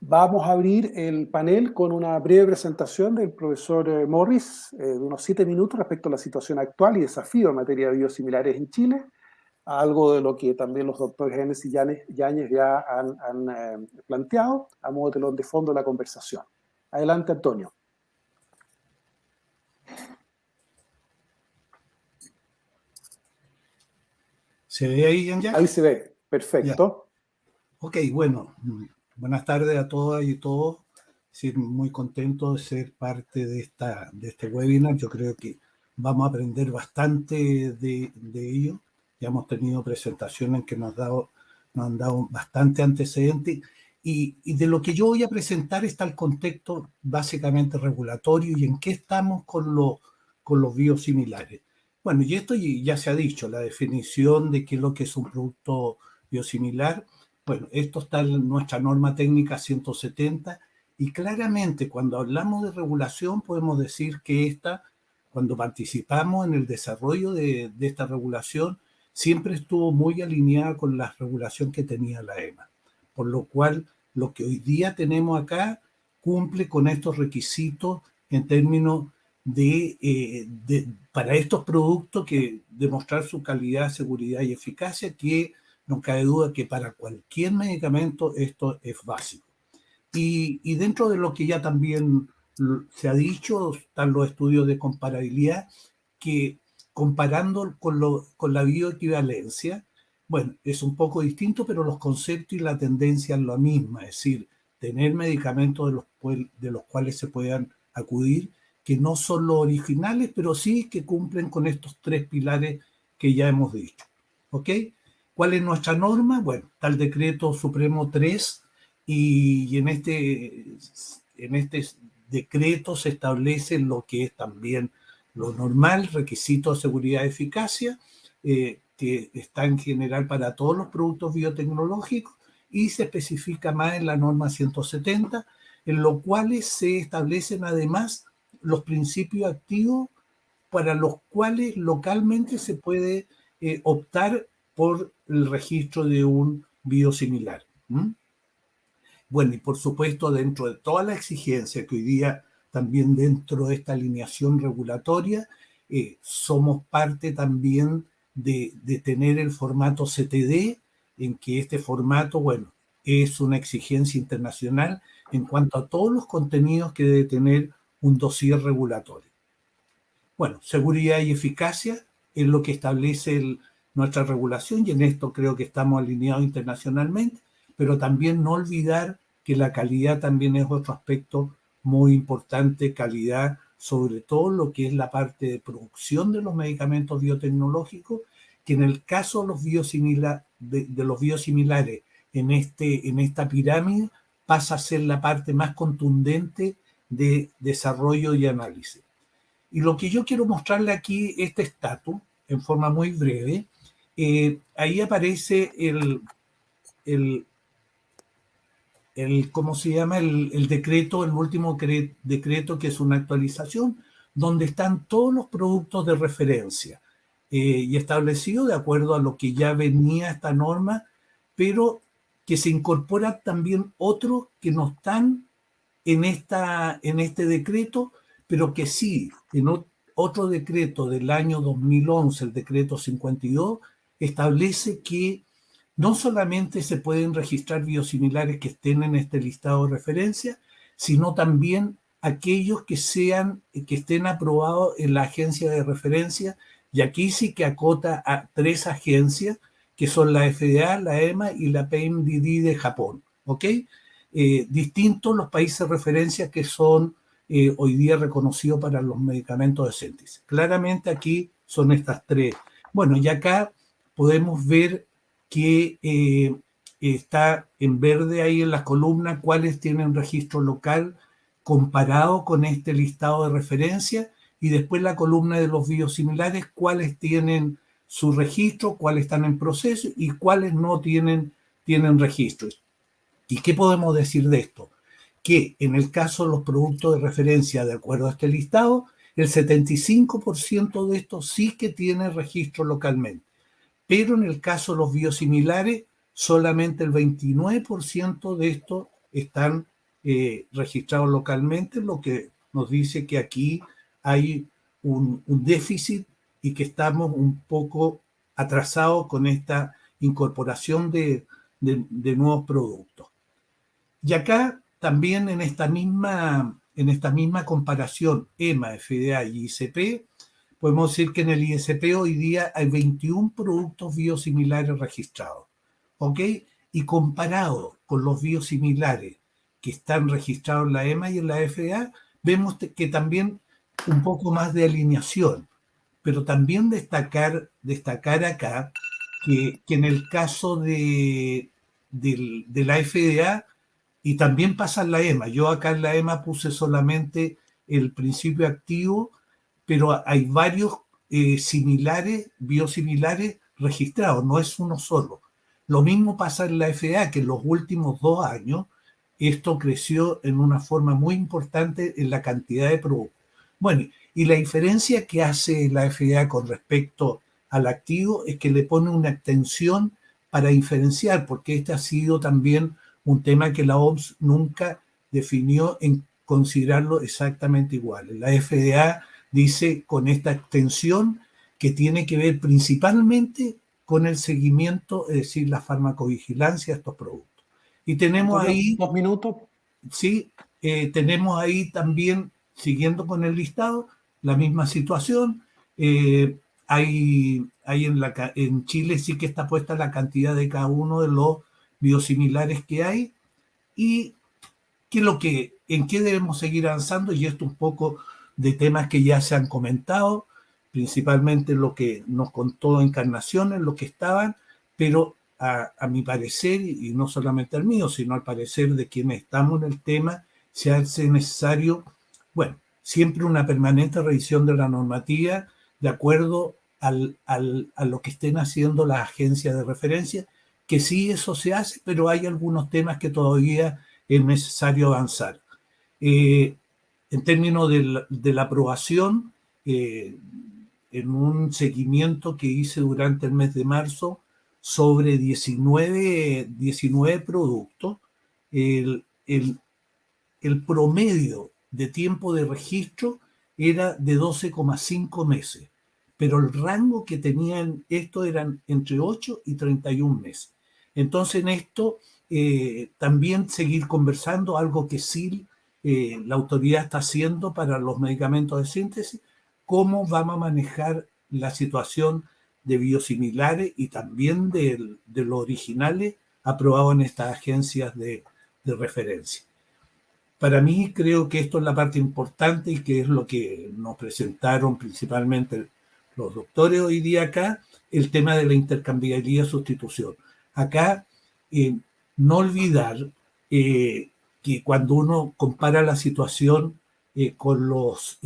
Vamos a abrir el panel con una breve presentación del profesor Morris, de unos 7 minutos respecto a la situación actual y desafío en materia de biosimilares en Chile, algo de lo que también los doctores Ernest y Yáñez ya han planteado a modo de telón de fondo de la conversación. Adelante, Antonio. ¿Se ve ahí, Jean-Jacques? Ahí se ve, perfecto. Ya. Ok, bueno, buenas tardes a todas y todos. Sí, muy contento de ser parte de este webinar. Yo creo que vamos a aprender bastante de ello. Ya hemos tenido presentaciones que nos han dado bastante antecedentes. Y de lo que yo voy a presentar está el contexto básicamente regulatorio y en qué estamos con los biosimilares. Bueno, y esto ya se ha dicho, la definición de qué es lo que es un producto biosimilar. Bueno, esto está en nuestra norma técnica 170 Y claramente cuando hablamos de regulación podemos decir que cuando participamos en el desarrollo de esta regulación, siempre estuvo muy alineada con la regulación que tenía la EMA. Por lo cual, lo que hoy día tenemos acá cumple con estos requisitos en términos para estos productos que demostrar su calidad, seguridad y eficacia, que no cabe duda que para cualquier medicamento esto es básico. Y dentro de lo que ya también se ha dicho, están los estudios de comparabilidad, que comparando con la bioequivalencia, bueno, es un poco distinto, pero los conceptos y la tendencia es la misma, es decir, tener medicamentos de los cuales se puedan acudir, que no son los originales, pero sí que cumplen con estos 3 pilares que ya hemos dicho. ¿Ok? ¿Cuál es nuestra norma? Bueno, está el Decreto Supremo 3, y en este decreto se establece lo que es también lo normal, requisitos de seguridad y eficacia, que está en general para todos los productos biotecnológicos, y se especifica más en la norma 170, en lo cual se establecen además los principios activos para los cuales localmente se puede optar por el registro de un biosimilar. Bueno, y por supuesto, dentro de toda la exigencia que hoy día también dentro de esta alineación regulatoria, somos parte también de tener el formato CTD, en que este formato, bueno, es una exigencia internacional en cuanto a todos los contenidos que debe tener un dossier regulatorio. Bueno, seguridad y eficacia es lo que establece nuestra regulación, y en esto creo que estamos alineados internacionalmente, pero también no olvidar que la calidad también es otro aspecto muy importante, calidad, sobre todo lo que es la parte de producción de los medicamentos biotecnológicos, que en el caso de los biosimilares en esta pirámide pasa a ser la parte más contundente de desarrollo y análisis. Y lo que yo quiero mostrarle aquí, este estatus, en forma muy breve, ahí aparece ¿cómo se llama? El decreto, el último decreto, que es una actualización, donde están todos los productos de referencia y establecido de acuerdo a lo que ya venía esta norma, pero que se incorpora también otros que no están en este decreto, pero que sí, en otro decreto del año 2011, el decreto 52, establece que no solamente se pueden registrar biosimilares que estén en este listado de referencia, sino también aquellos que estén aprobados en la agencia de referencia, y aquí sí que acota a 3 agencias, que son la FDA, la EMA y la PMDD de Japón. ¿Ok? Distintos los países de referencia que son hoy día reconocidos para los medicamentos de síntesis. Claramente aquí son estas 3. Bueno, y acá podemos ver que está en verde ahí en las columnas cuáles tienen registro local comparado con este listado de referencia, y después la columna de los biosimilares, cuáles tienen su registro, cuáles están en proceso y cuáles no tienen registros. ¿Y qué podemos decir de esto? Que en el caso de los productos de referencia, de acuerdo a este listado, el 75% de estos sí que tiene registro localmente. Pero en el caso de los biosimilares, solamente el 29% de estos están registrados localmente, lo que nos dice que aquí hay un déficit y que estamos un poco atrasados con esta incorporación de nuevos productos. Y acá también en esta misma comparación EMA, FDA y ICP, podemos decir que en el ISP hoy día hay 21 productos biosimilares registrados, ¿ok? Y comparado con los biosimilares que están registrados en la EMA y en la FDA, vemos que también un poco más de alineación, pero también destacar acá que en el caso de la FDA, y también pasa en la EMA, yo acá en la EMA puse solamente el principio activo, pero hay varios biosimilares registrados, no es uno solo. Lo mismo pasa en la FDA, que en los últimos 2 años esto creció en una forma muy importante en la cantidad de productos. Bueno, y la diferencia que hace la FDA con respecto al activo es que le pone una extensión para diferenciar, porque este ha sido también un tema que la OMS nunca definió en considerarlo exactamente igual. La FDA dice con esta extensión que tiene que ver principalmente con el seguimiento, es decir, la farmacovigilancia de estos productos. Y tenemos Antonio, ahí, 2 minutos. sí, tenemos ahí también, siguiendo con el listado, la misma situación. Hay en Chile sí que está puesta la cantidad de cada uno de los biosimilares que hay y en qué debemos seguir avanzando, y esto un poco de temas que ya se han comentado, principalmente lo que nos contó Encarnación, en lo que estaban, pero a mi parecer, y no solamente al mío, sino al parecer de quienes estamos en el tema, se hace necesario, bueno, siempre una permanente revisión de la normativa de acuerdo a lo que estén haciendo las agencias de referencia, que sí eso se hace, pero hay algunos temas que todavía es necesario avanzar. En términos de la aprobación, en un seguimiento que hice durante el mes de marzo sobre 19 productos, el, el, el promedio de tiempo de registro era de 12,5 meses, pero el rango que tenían esto eran entre 8 y 31 meses. Entonces en esto también seguir conversando, algo que sí la autoridad está haciendo para los medicamentos de síntesis, cómo vamos a manejar la situación de biosimilares y también de los originales aprobados en estas agencias de referencia. Para mí creo que esto es la parte importante y que es lo que nos presentaron principalmente los doctores hoy día acá, el tema de la intercambiabilidad y sustitución. Acá, no olvidar que cuando uno compara la situación con los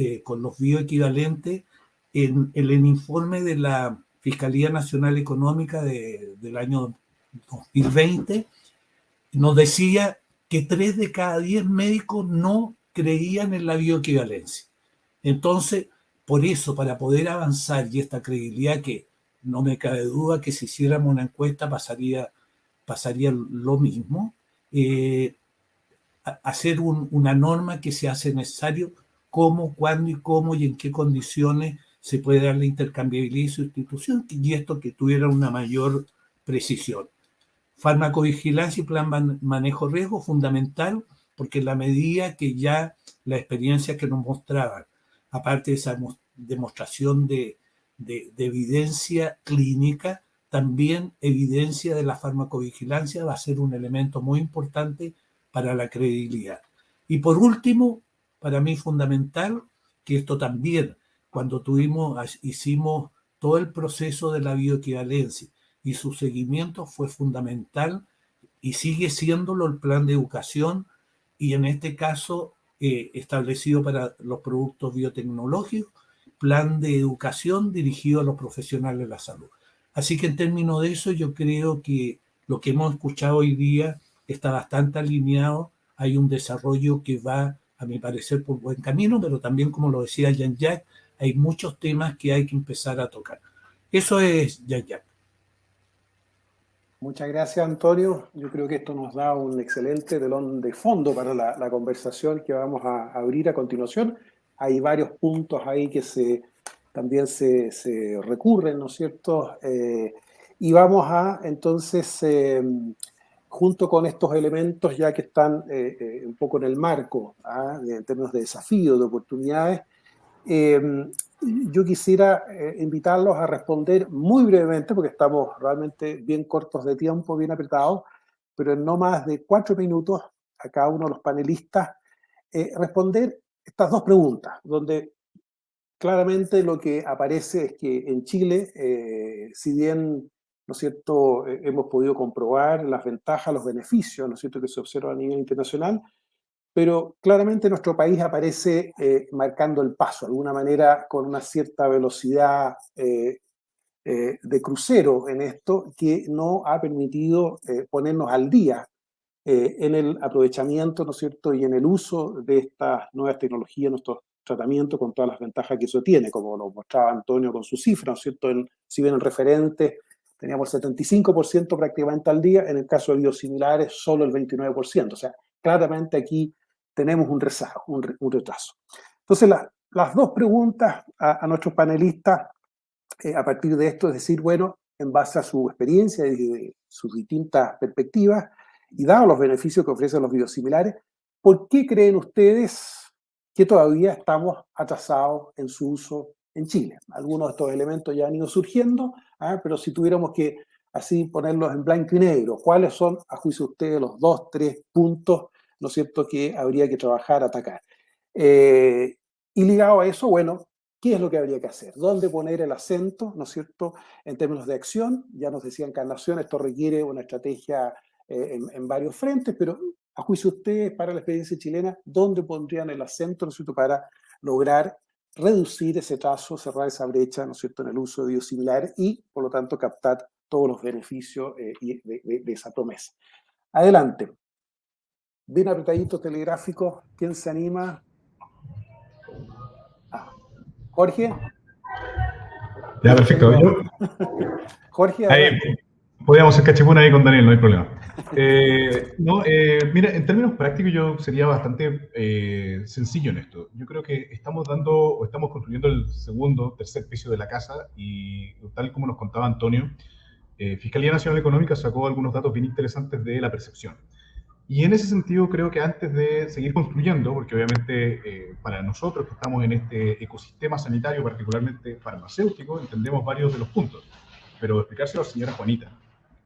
bioequivalentes, en el informe de la Fiscalía Nacional Económica del año 2020, nos decía que 3 de cada 10 médicos no creían en la bioequivalencia. Entonces, por eso, para poder avanzar y esta credibilidad que no me cabe duda que si hiciéramos una encuesta pasaría lo mismo, hacer una norma que se hace necesario cómo, cuándo y cómo y en qué condiciones se puede dar la intercambiabilidad y sustitución, y esto que tuviera una mayor precisión. Farmacovigilancia y plan manejo riesgo fundamental, porque en la medida que ya la experiencia que nos mostraban, aparte de esa demostración de evidencia clínica, también evidencia de la farmacovigilancia va a ser un elemento muy importante para la credibilidad. Y por último, para mí fundamental, que esto también, cuando hicimos todo el proceso de la bioequivalencia y su seguimiento fue fundamental y sigue siéndolo el plan de educación y en este caso establecido para los productos biotecnológicos, plan de educación dirigido a los profesionales de la salud. Así que en términos de eso yo creo que lo que hemos escuchado hoy día está bastante alineado, hay un desarrollo que va, a mi parecer, por buen camino, pero también, como lo decía Jean-Jacques, hay muchos temas que hay que empezar a tocar. Eso es Jean-Jacques. Muchas gracias, Antonio. Yo creo que esto nos da un excelente telón de fondo para la conversación que vamos a abrir a continuación. Hay varios puntos ahí que también se recurren, ¿no es cierto? Y vamos a, entonces, junto con estos elementos ya que están un poco en el marco, en términos de desafíos, de oportunidades, yo quisiera invitarlos a responder muy brevemente, porque estamos realmente bien cortos de tiempo, bien apretados, pero en no más de 4 minutos a cada uno de los panelistas, responder estas 2 preguntas, donde claramente lo que aparece es que en Chile, si bien, ¿no es cierto?, hemos podido comprobar las ventajas, los beneficios, ¿no es cierto?, que se observan a nivel internacional, pero claramente nuestro país aparece marcando el paso, de alguna manera con una cierta velocidad de crucero en esto que no ha permitido ponernos al día en el aprovechamiento, ¿no es cierto?, y en el uso de estas nuevas tecnologías, nuestros tratamientos, con todas las ventajas que eso tiene, como lo mostraba Antonio con sus cifras, ¿no es cierto? Si bien en referentes teníamos el 75% prácticamente al día, en el caso de biosimilares solo el 29%. O sea, claramente aquí tenemos un rezago, un retraso. Entonces, las dos preguntas a nuestros panelistas a partir de esto, es decir, bueno, en base a su experiencia y de sus distintas perspectivas, y dados los beneficios que ofrecen los biosimilares, ¿por qué creen ustedes que todavía estamos atrasados en su uso en Chile? Algunos de estos elementos ya han ido surgiendo, pero si tuviéramos que así ponerlos en blanco y negro, ¿cuáles son, a juicio de ustedes, los 2, 3 puntos, ¿no es cierto?, que habría que trabajar, atacar? Y ligado a eso, bueno, ¿qué es lo que habría que hacer? ¿Dónde poner el acento, ¿no es cierto?, en términos de acción? Ya nos decía Encarnación, esto requiere una estrategia en varios frentes, pero a juicio de ustedes, para la experiencia chilena, ¿dónde pondrían el acento, ¿no es cierto?, para lograr reducir ese trazo, cerrar esa brecha, ¿no es cierto?, en el uso de biosimilares y, por lo tanto, captar todos los beneficios de esa promesa. Adelante. Bien apretadito telegráfico. ¿Quién se anima? Jorge. Ya, perfecto. Jorge, ahí, podríamos hacer cachipún ahí con Daniel, no hay problema. Mira, en términos prácticos yo sería bastante sencillo en esto. Yo creo que estamos construyendo el segundo, tercer piso de la casa y tal como nos contaba Antonio, Fiscalía Nacional Económica sacó algunos datos bien interesantes de la percepción. Y en ese sentido creo que antes de seguir construyendo, porque obviamente para nosotros que estamos en este ecosistema sanitario, particularmente farmacéutico, entendemos varios de los puntos, pero explicárselo a la señora Juanita,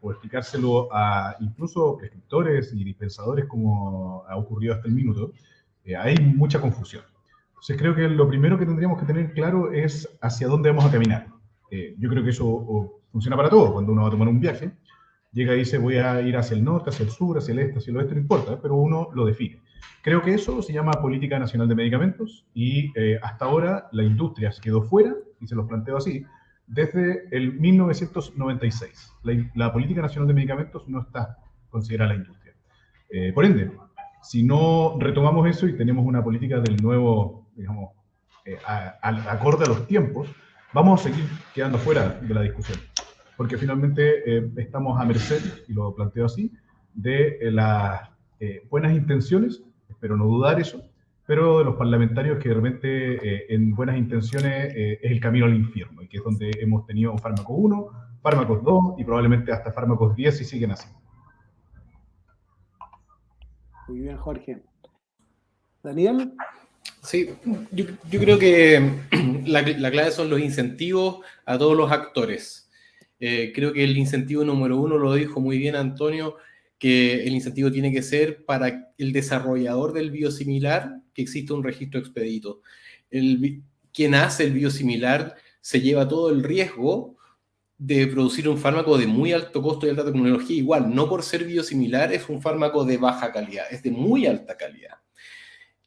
o explicárselo a incluso prescriptores y dispensadores como ha ocurrido hasta el minuto, hay mucha confusión. Entonces creo que lo primero que tendríamos que tener claro es hacia dónde vamos a caminar. Yo creo que eso funciona para todos. Cuando uno va a tomar un viaje, llega y dice voy a ir hacia el norte, hacia el sur, hacia el este, hacia el oeste, no importa, pero uno lo define. Creo que eso se llama Política Nacional de Medicamentos y hasta ahora la industria se quedó fuera, y se los planteo así, desde el 1996. La Política Nacional de Medicamentos no está considerada la industria. Por ende, si no retomamos eso y tenemos una política del nuevo, digamos, acorde a los tiempos, vamos a seguir quedando fuera de la discusión. Porque finalmente estamos a merced, y lo planteo así, de las buenas intenciones, espero no dudar eso, pero de los parlamentarios que de repente en buenas intenciones es el camino al infierno, y que es donde hemos tenido fármaco 1, fármacos 2 y probablemente hasta fármacos 10 si siguen así. Muy bien, Jorge. Daniel. Sí, yo creo que la clave son los incentivos a todos los actores. Creo que el incentivo número 1 lo dijo muy bien Antonio, que el incentivo tiene que ser para el desarrollador del biosimilar que exista un registro expedito. Quien hace el biosimilar se lleva todo el riesgo de producir un fármaco de muy alto costo y alta tecnología. Igual, no por ser biosimilar es un fármaco de baja calidad, es de muy alta calidad.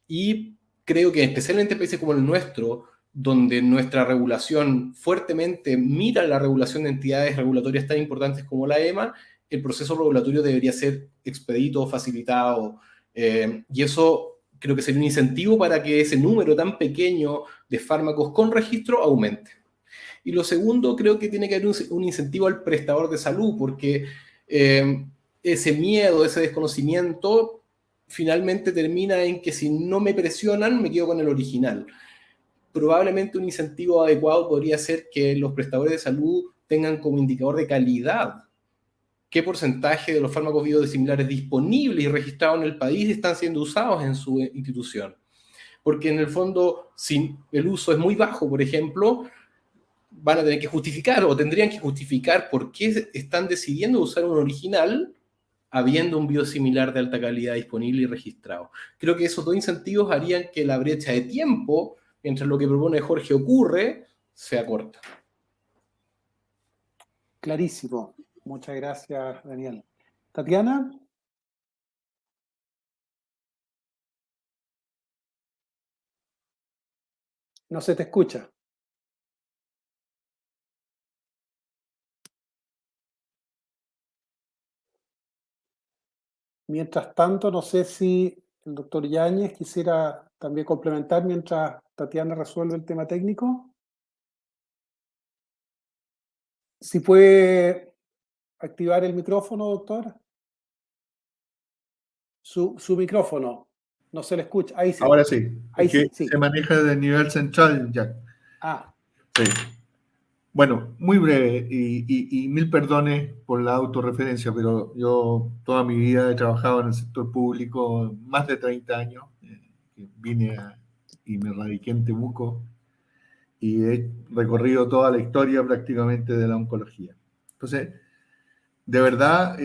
Y creo que especialmente en países como el nuestro, donde nuestra regulación fuertemente mira la regulación de entidades regulatorias tan importantes como la EMA, el proceso regulatorio debería ser expedito, facilitado, y eso creo que sería un incentivo para que ese número tan pequeño de fármacos con registro aumente. Y lo segundo, creo que tiene que haber un incentivo al prestador de salud, porque ese miedo, ese desconocimiento, finalmente termina en que si no me presionan, me quedo con el original. Probablemente un incentivo adecuado podría ser que los prestadores de salud tengan como indicador de calidad qué porcentaje de los fármacos biosimilares disponibles y registrados en el país están siendo usados en su institución. Porque en el fondo, si el uso es muy bajo, por ejemplo, van a tener que justificar o tendrían que justificar por qué están decidiendo usar un original habiendo un biosimilar de alta calidad disponible y registrado. Creo que esos dos incentivos harían que la brecha de tiempo, mientras lo que propone Jorge ocurre, sea corta. Clarísimo. Muchas gracias, Daniel. Tatiana. No se te escucha. Mientras tanto, no sé si el doctor Yáñez quisiera también complementar mientras Tatiana resuelve el tema técnico. Si puede activar el micrófono, doctor. Su micrófono. No se le escucha. Ahí sí. Ahora sí. Ahí Es que sí. se maneja de nivel central, Jack. Ah. Sí. Bueno, muy breve y mil perdones por la autorreferencia, pero yo toda mi vida he trabajado en el sector público, más de 30 años. Vine y me radiqué en Temuco y he recorrido toda la historia prácticamente de la oncología. Entonces, de verdad,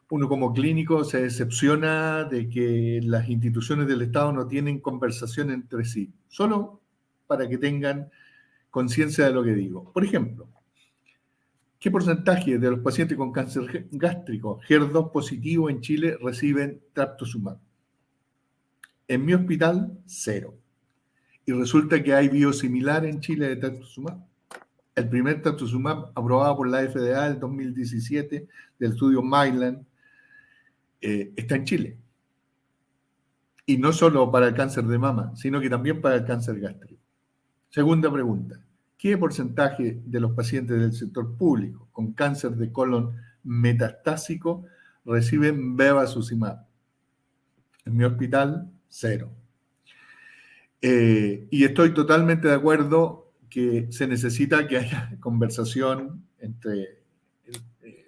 uno como clínico se decepciona de que las instituciones del Estado no tienen conversación entre sí, solo para que tengan conciencia de lo que digo. Por ejemplo, ¿qué porcentaje de los pacientes con cáncer gástrico HER2 positivo en Chile reciben trastuzumab? En mi hospital, 0. Y resulta que hay biosimilar en Chile de trastuzumab. El primer trastuzumab aprobado por la FDA en 2017 del estudio Mylan está en Chile. Y no solo para el cáncer de mama, sino que también para el cáncer gástrico. Segunda pregunta. ¿Qué porcentaje de los pacientes del sector público con cáncer de colon metastásico reciben bevacizumab? En mi hospital, 0. Y estoy totalmente de acuerdo que se necesita que haya conversación entre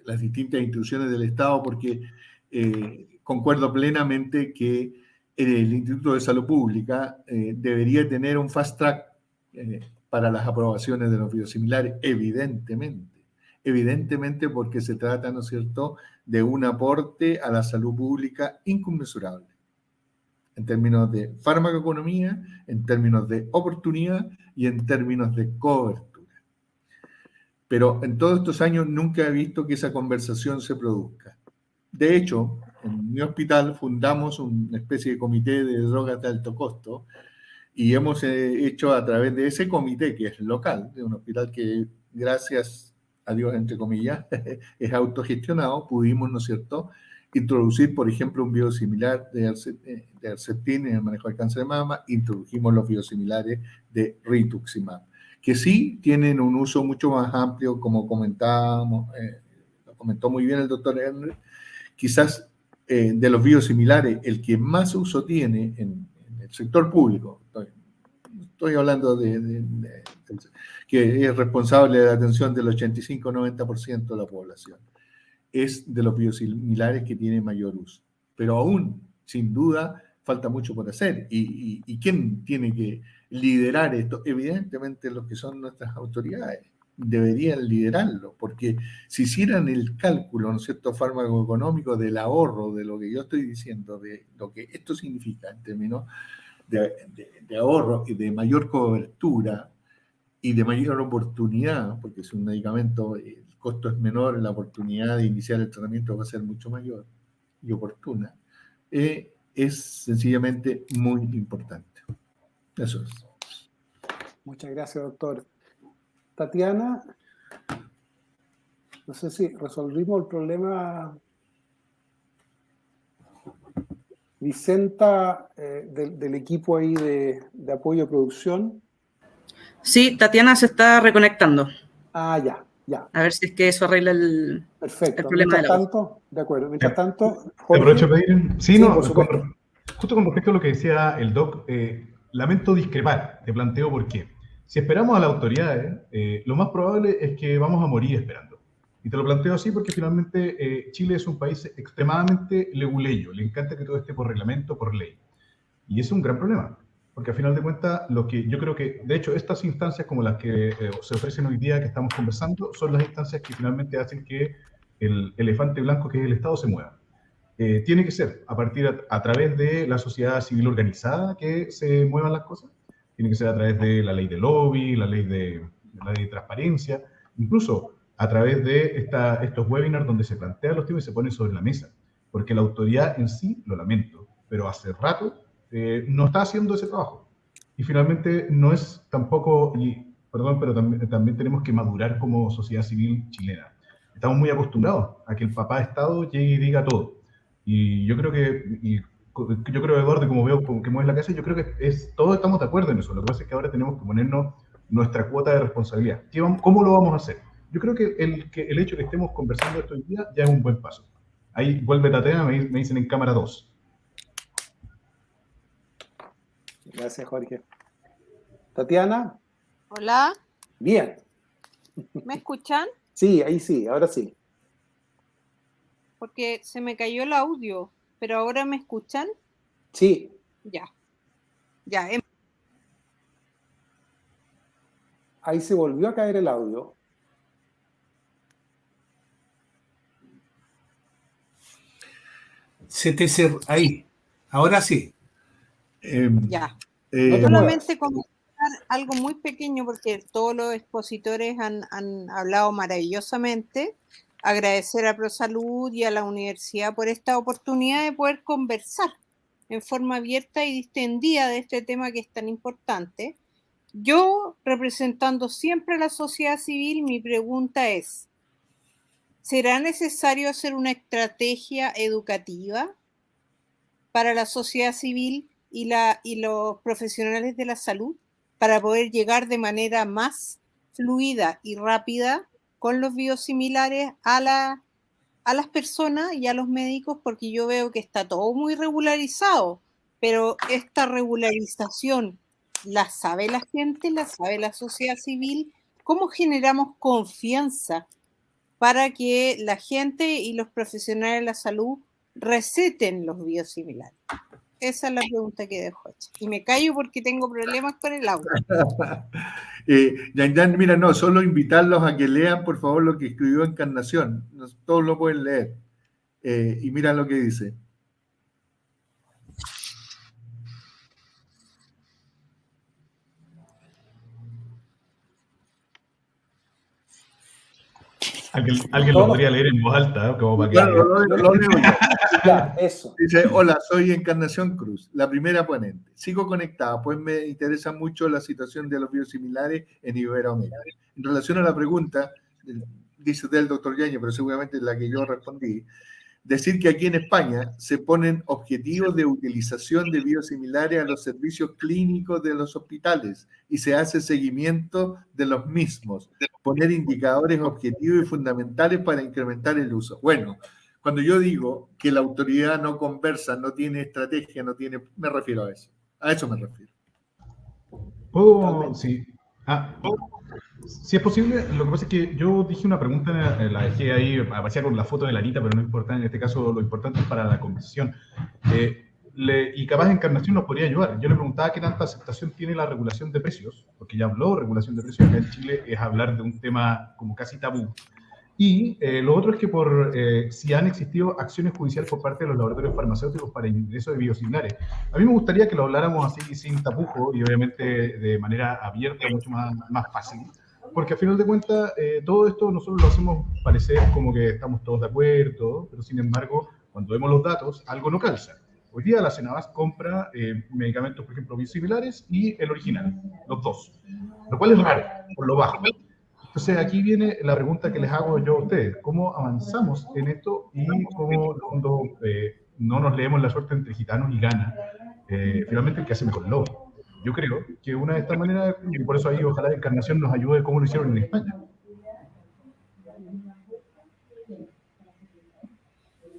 las distintas instituciones del Estado, porque concuerdo plenamente que el Instituto de Salud Pública debería tener un fast track para las aprobaciones de los biosimilares, evidentemente porque se trata, ¿no es cierto?, de un aporte a la salud pública inconmensurable, en términos de farmacoeconomía, en términos de oportunidad y en términos de cobertura. Pero en todos estos años nunca he visto que esa conversación se produzca. De hecho, en mi hospital fundamos una especie de comité de drogas de alto costo y hemos hecho a través de ese comité, que es local, de un hospital que, gracias a Dios, entre comillas, es autogestionado, pudimos, ¿no es cierto?, introducir, por ejemplo, un biosimilar de Herceptin en el manejo del cáncer de mama, introdujimos los biosimilares de rituximab, que sí tienen un uso mucho más amplio, como comentábamos, lo comentó muy bien el doctor Henry, quizás de los biosimilares, el que más uso tiene en el sector público, estoy hablando que es responsable de la atención del 85-90% de la población, es de los biosimilares que tiene mayor uso. Pero aún, sin duda, falta mucho por hacer. ¿Y quién tiene que liderar esto? Evidentemente los que son nuestras autoridades deberían liderarlo, porque si hicieran el cálculo, ¿no es cierto?, farmacoeconómico del ahorro, de lo que yo estoy diciendo, de lo que esto significa en términos de ahorro y de mayor cobertura y de mayor oportunidad, porque es un medicamento, el costo es menor, la oportunidad de iniciar el tratamiento va a ser mucho mayor y oportuna, es sencillamente muy importante. Eso es. Muchas gracias, doctor. Tatiana, no sé si resolvimos el problema. Vicenta, del equipo ahí de apoyo a producción. Sí, Tatiana se está reconectando. Ah, ya. A ver si es que eso arregla el problema. Mientras tanto, de acuerdo. Mientras tanto, Jorge, aprovecho a pedir. Sí, no, por supuesto. Justo con respecto a lo que decía el doc, lamento discrepar, te planteo por qué. Si esperamos a las autoridades, lo más probable es que vamos a morir esperando. Y te lo planteo así porque finalmente Chile es un país extremadamente leguleyo, le encanta que todo esté por reglamento, por ley. Y es un gran problema, porque al final de cuentas, lo que yo creo que, de hecho, estas instancias como las que se ofrecen hoy día que estamos conversando, son las instancias que finalmente hacen que el elefante blanco que es el Estado se mueva. Tiene que ser a través de la sociedad civil organizada que se muevan las cosas, tiene que ser a través de la ley de lobby, la ley de transparencia, incluso a través de estos webinars donde se plantean los temas y se ponen sobre la mesa. Porque la autoridad en sí, lo lamento, pero hace rato no está haciendo ese trabajo. Y finalmente no es tampoco, pero también tenemos que madurar como sociedad civil chilena. Estamos muy acostumbrados a que el papá Estado llegue y diga todo. Y yo creo Eduardo, como veo que mueves la casa, yo creo que todos estamos de acuerdo en eso. Lo que pasa es que ahora tenemos que ponernos nuestra cuota de responsabilidad. ¿Cómo lo vamos a hacer? Yo creo que el hecho de que estemos conversando esto hoy día ya es un buen paso. Ahí vuelve Tatiana, me dicen en cámara 2. Gracias, Jorge. Tatiana. Hola. Bien. ¿Me escuchan? Sí, ahí sí, ahora sí. Porque se me cayó el audio, pero ahora me escuchan. Sí. Ya. Ahí se volvió a caer el audio. Ahí. Ahora sí. Ya. Solamente comentar algo muy pequeño porque todos los expositores han hablado maravillosamente. Agradecer a ProSalud y a la universidad por esta oportunidad de poder conversar en forma abierta y distendida de este tema que es tan importante. Yo, representando siempre a la sociedad civil, mi pregunta es, ¿será necesario hacer una estrategia educativa para la sociedad civil y los profesionales de la salud para poder llegar de manera más fluida y rápida con los biosimilares a las personas y a los médicos? Porque yo veo que está todo muy regularizado, pero esta regularización la sabe la gente, la sabe la sociedad civil. ¿Cómo generamos confianza para que la gente y los profesionales de la salud receten los biosimilares? Esa es la pregunta que dejo hecha. Y me callo porque tengo problemas con el audio. Yan, mira, no, solo invitarlos a que lean, por favor, lo que escribió Encarnación. Todos lo pueden leer. Y mira lo que dice. Alguien lo podría leer en voz alta, ¿eh? Como para que... Lo leo yo. Ya, eso. Dice, hola, soy Encarnación Cruz, la primera ponente. Sigo conectada, pues me interesa mucho la situación de los biosimilares en Iberoamérica. En relación a la pregunta, dice del doctor Yañez, pero seguramente la que yo respondí, decir que aquí en España se ponen objetivos de utilización de biosimilares a los servicios clínicos de los hospitales y se hace seguimiento de los mismos, poner indicadores objetivos y fundamentales para incrementar el uso. Bueno, cuando yo digo que la autoridad no conversa, no tiene estrategia, me refiero a eso. A eso me refiero. Sí. Si es posible, lo que pasa es que yo dije una pregunta, la dejé ahí, aparecía con la foto de la Anita, pero no importa, en este caso lo importante es para la conversación. Y capaz Encarnación nos podría ayudar. Yo le preguntaba qué tanta aceptación tiene la regulación de precios, porque ya habló de regulación de precios acá en Chile, es hablar de un tema como casi tabú. Y lo otro es que si han existido acciones judiciales por parte de los laboratorios farmacéuticos para el ingreso de biosimilares. A mí me gustaría que lo habláramos así, sin tapujo, y obviamente de manera abierta, mucho más fácil. Porque a final de cuentas, todo esto nosotros lo hacemos parecer como que estamos todos de acuerdo, pero sin embargo, cuando vemos los datos, algo no calza. Hoy día la Senabas compra medicamentos, por ejemplo, biosimilares y el original, los dos. Lo cual es raro, por lo bajo. Entonces aquí viene la pregunta que les hago yo a ustedes. ¿Cómo avanzamos en esto y cómo cuando no nos leemos la suerte entre gitanos y gana? Finalmente el que hace mejor lobo. Yo creo que una de estas maneras, y por eso ahí ojalá Encarnación nos ayude cómo lo hicieron en España.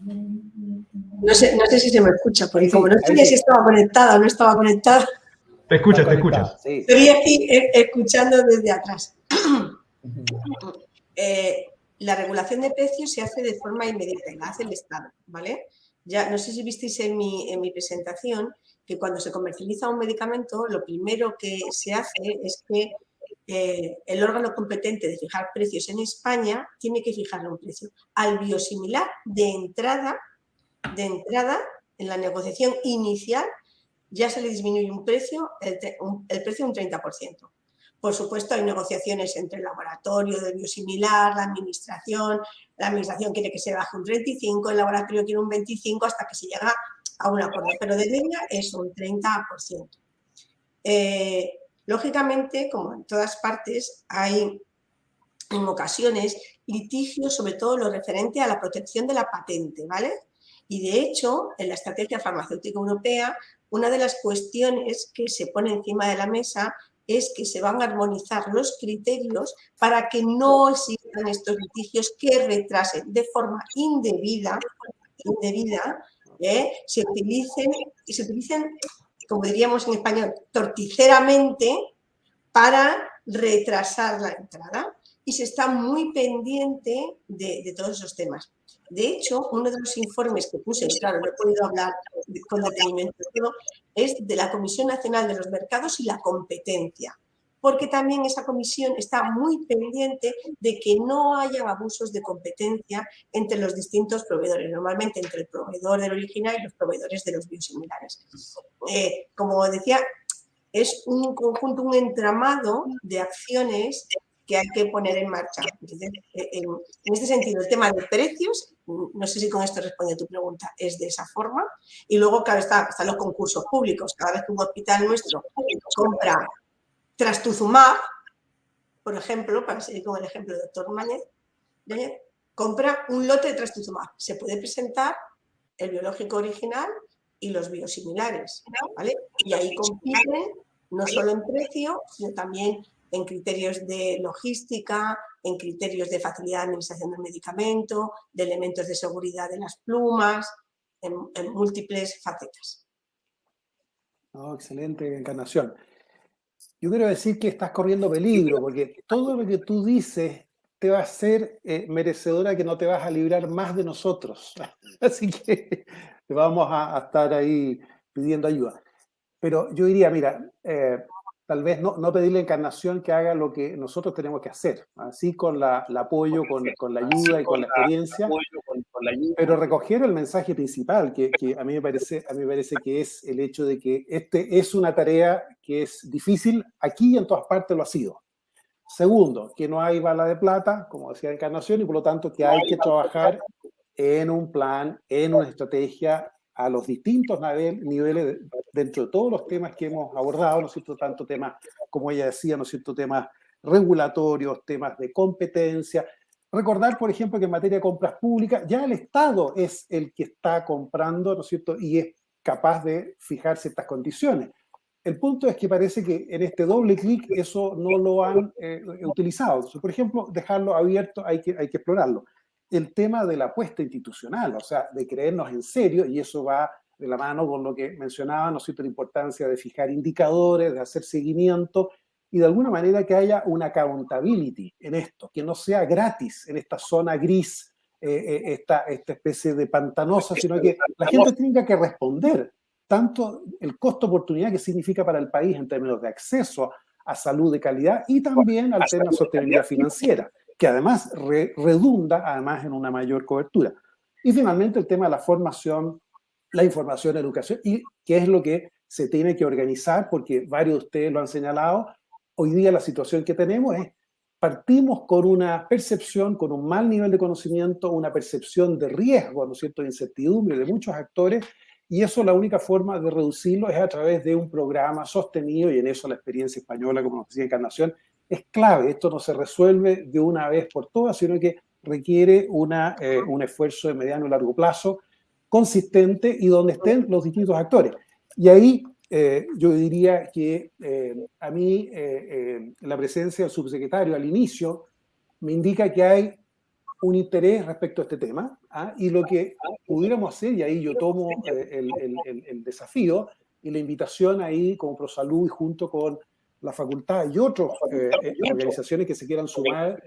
No sé si se me escucha, porque como no sabía si estaba conectada o no estaba conectada. Te escuchas. Sí. Estoy aquí escuchando desde atrás. La regulación de precios se hace de forma inmediata y la hace el Estado, ¿vale? Ya no sé si visteis en mi presentación que cuando se comercializa un medicamento, lo primero que se hace es que el órgano competente de fijar precios en España tiene que fijarle un precio al biosimilar de entrada, en la negociación inicial, ya se le disminuye un precio, el precio un 30%. Por supuesto, hay negociaciones entre el laboratorio del biosimilar, la administración quiere que se baje un 35%, el laboratorio quiere un 25%, hasta que se llega a un acuerdo, pero de media es un 30%. Lógicamente, como en todas partes, hay en ocasiones litigios, sobre todo lo referente a la protección de la patente, ¿vale? Y de hecho, en la estrategia farmacéutica europea, una de las cuestiones que se pone encima de la mesa es que se van a armonizar los criterios para que no existan estos litigios que retrasen de forma indebida, se utilicen, como diríamos en español, torticeramente para retrasar la entrada. Y se está muy pendiente de todos esos temas. De hecho, uno de los informes que puse, claro, no he podido hablar con detenimiento de todo, es de la Comisión Nacional de los Mercados y la Competencia, porque también esa comisión está muy pendiente de que no haya abusos de competencia entre los distintos proveedores, normalmente entre el proveedor del original y los proveedores de los biosimilares. Como decía, es un conjunto, un entramado de acciones que hay que poner en marcha. Entonces, en este sentido, el tema de precios, no sé si con esto responde a tu pregunta, es de esa forma. Y luego, claro, están los concursos públicos. Cada vez que un hospital nuestro compra trastuzumab, por ejemplo, para seguir con el ejemplo del doctor Mañez, compra un lote de trastuzumab. Se puede presentar el biológico original y los biosimilares, ¿vale? Y ahí compiten no solo en precio, sino también en criterios de logística, en criterios de facilidad de administración del medicamento, de elementos de seguridad de las plumas, en múltiples facetas. Oh, excelente, Encarnación. Yo quiero decir que estás corriendo peligro, porque todo lo que tú dices te va a hacer merecedora que no te vas a librar más de nosotros. Así que te vamos a estar ahí pidiendo ayuda. Pero yo diría, mira, tal vez no pedirle a Encarnación que haga lo que nosotros tenemos que hacer, así con el apoyo, con la ayuda y con la experiencia, pero recoger el mensaje principal, que a mí me parece que es el hecho de que este es una tarea que es difícil, aquí y en todas partes lo ha sido. Segundo, que no hay bala de plata, como decía Encarnación, y por lo tanto que hay que trabajar en un plan, en una estrategia, a los distintos niveles dentro de todos los temas que hemos abordado, ¿no es cierto? Tanto temas, como ella decía, ¿no es cierto?, temas regulatorios, temas de competencia. Recordar, por ejemplo, que en materia de compras públicas ya el Estado es el que está comprando, ¿no es cierto?, y es capaz de fijar ciertas condiciones. El punto es que parece que en este doble clic eso no lo han utilizado. Entonces, por ejemplo, dejarlo abierto, hay que explorarlo. El tema de la apuesta institucional, o sea, de creernos en serio, y eso va de la mano con lo que mencionaba, ¿no es cierto?, la importancia de fijar indicadores, de hacer seguimiento, y de alguna manera que haya una accountability en esto, que no sea gratis en esta zona gris, esta especie de pantanosa, sino que la gente tenga que responder tanto el costo-oportunidad que significa para el país en términos de acceso a salud de calidad y también al tema de sostenibilidad financiera, que además redunda además en una mayor cobertura. Y finalmente el tema de la formación, la información, la educación, y qué es lo que se tiene que organizar, porque varios de ustedes lo han señalado. Hoy día la situación que tenemos es, partimos con una percepción, con un mal nivel de conocimiento, una percepción de riesgo, ¿no es cierto?, de incertidumbre de muchos actores, y eso la única forma de reducirlo es a través de un programa sostenido, y en eso la experiencia española, como nos decía Encarnación, es clave. Esto no se resuelve de una vez por todas, sino que requiere un esfuerzo de mediano y largo plazo, consistente y donde estén los distintos actores. Y ahí yo diría que a mí la presencia del subsecretario al inicio me indica que hay un interés respecto a este tema, y lo que pudiéramos hacer, y ahí yo tomo el desafío y la invitación ahí como ProSalud y junto con la facultad y otras organizaciones que se quieran sumar,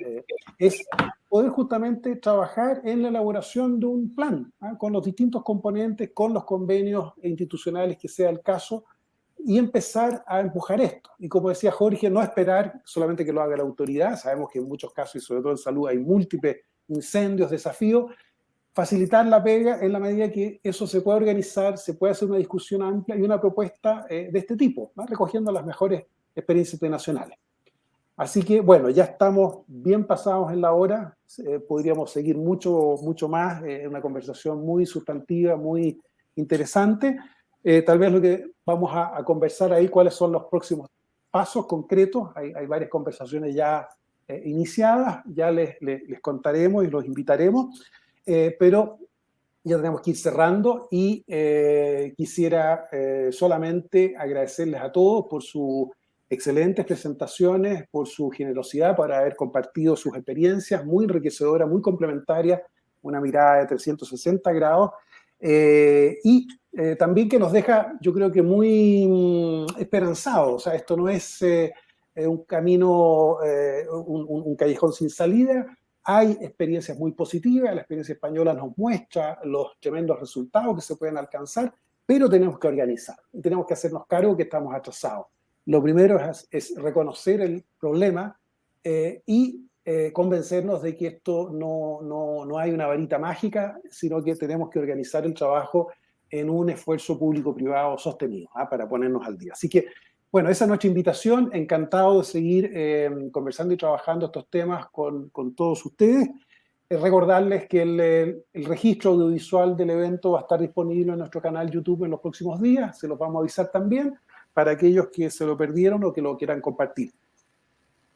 es poder justamente trabajar en la elaboración de un plan, con los distintos componentes, con los convenios institucionales que sea el caso, y empezar a empujar esto. Y como decía Jorge, no esperar solamente que lo haga la autoridad. Sabemos que en muchos casos, y sobre todo en salud, hay múltiples incendios, desafíos. Facilitar la pega en la medida que eso se pueda organizar, se puede hacer una discusión amplia y una propuesta de este tipo, ¿no?, recogiendo las mejores experiencias internacionales. Así que, bueno, ya estamos bien pasados en la hora. Podríamos seguir mucho más, una conversación muy sustantiva, muy interesante. Tal vez lo que vamos a conversar ahí, cuáles son los próximos pasos concretos. Hay varias conversaciones ya iniciadas, ya les contaremos y los invitaremos, pero Ya tenemos que ir cerrando y quisiera solamente agradecerles a todos por sus excelentes presentaciones, por su generosidad, por haber compartido sus experiencias, muy enriquecedoras, muy complementarias, una mirada de 360 grados, y también que nos deja, yo creo que muy esperanzados. O sea, esto no es un camino, un callejón sin salida. Hay experiencias muy positivas, la experiencia española nos muestra los tremendos resultados que se pueden alcanzar, pero tenemos que organizar y tenemos que hacernos cargo que estamos atrasados. Lo primero es reconocer el problema y convencernos de que esto no hay una varita mágica, sino que tenemos que organizar el trabajo en un esfuerzo público-privado sostenido, para ponernos al día. Así que, bueno, esa es nuestra invitación. Encantado de seguir conversando y trabajando estos temas con todos ustedes. Recordarles que el registro audiovisual del evento va a estar disponible en nuestro canal YouTube en los próximos días. Se los vamos a avisar también para aquellos que se lo perdieron o que lo quieran compartir.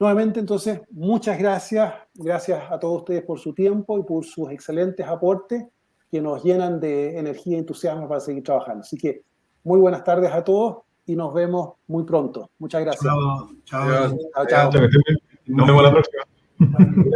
Nuevamente, entonces, muchas gracias. Gracias a todos ustedes por su tiempo y por sus excelentes aportes que nos llenan de energía y entusiasmo para seguir trabajando. Así que muy buenas tardes a todos y nos vemos muy pronto. Muchas gracias. Chao. Chao. Nos vemos la próxima.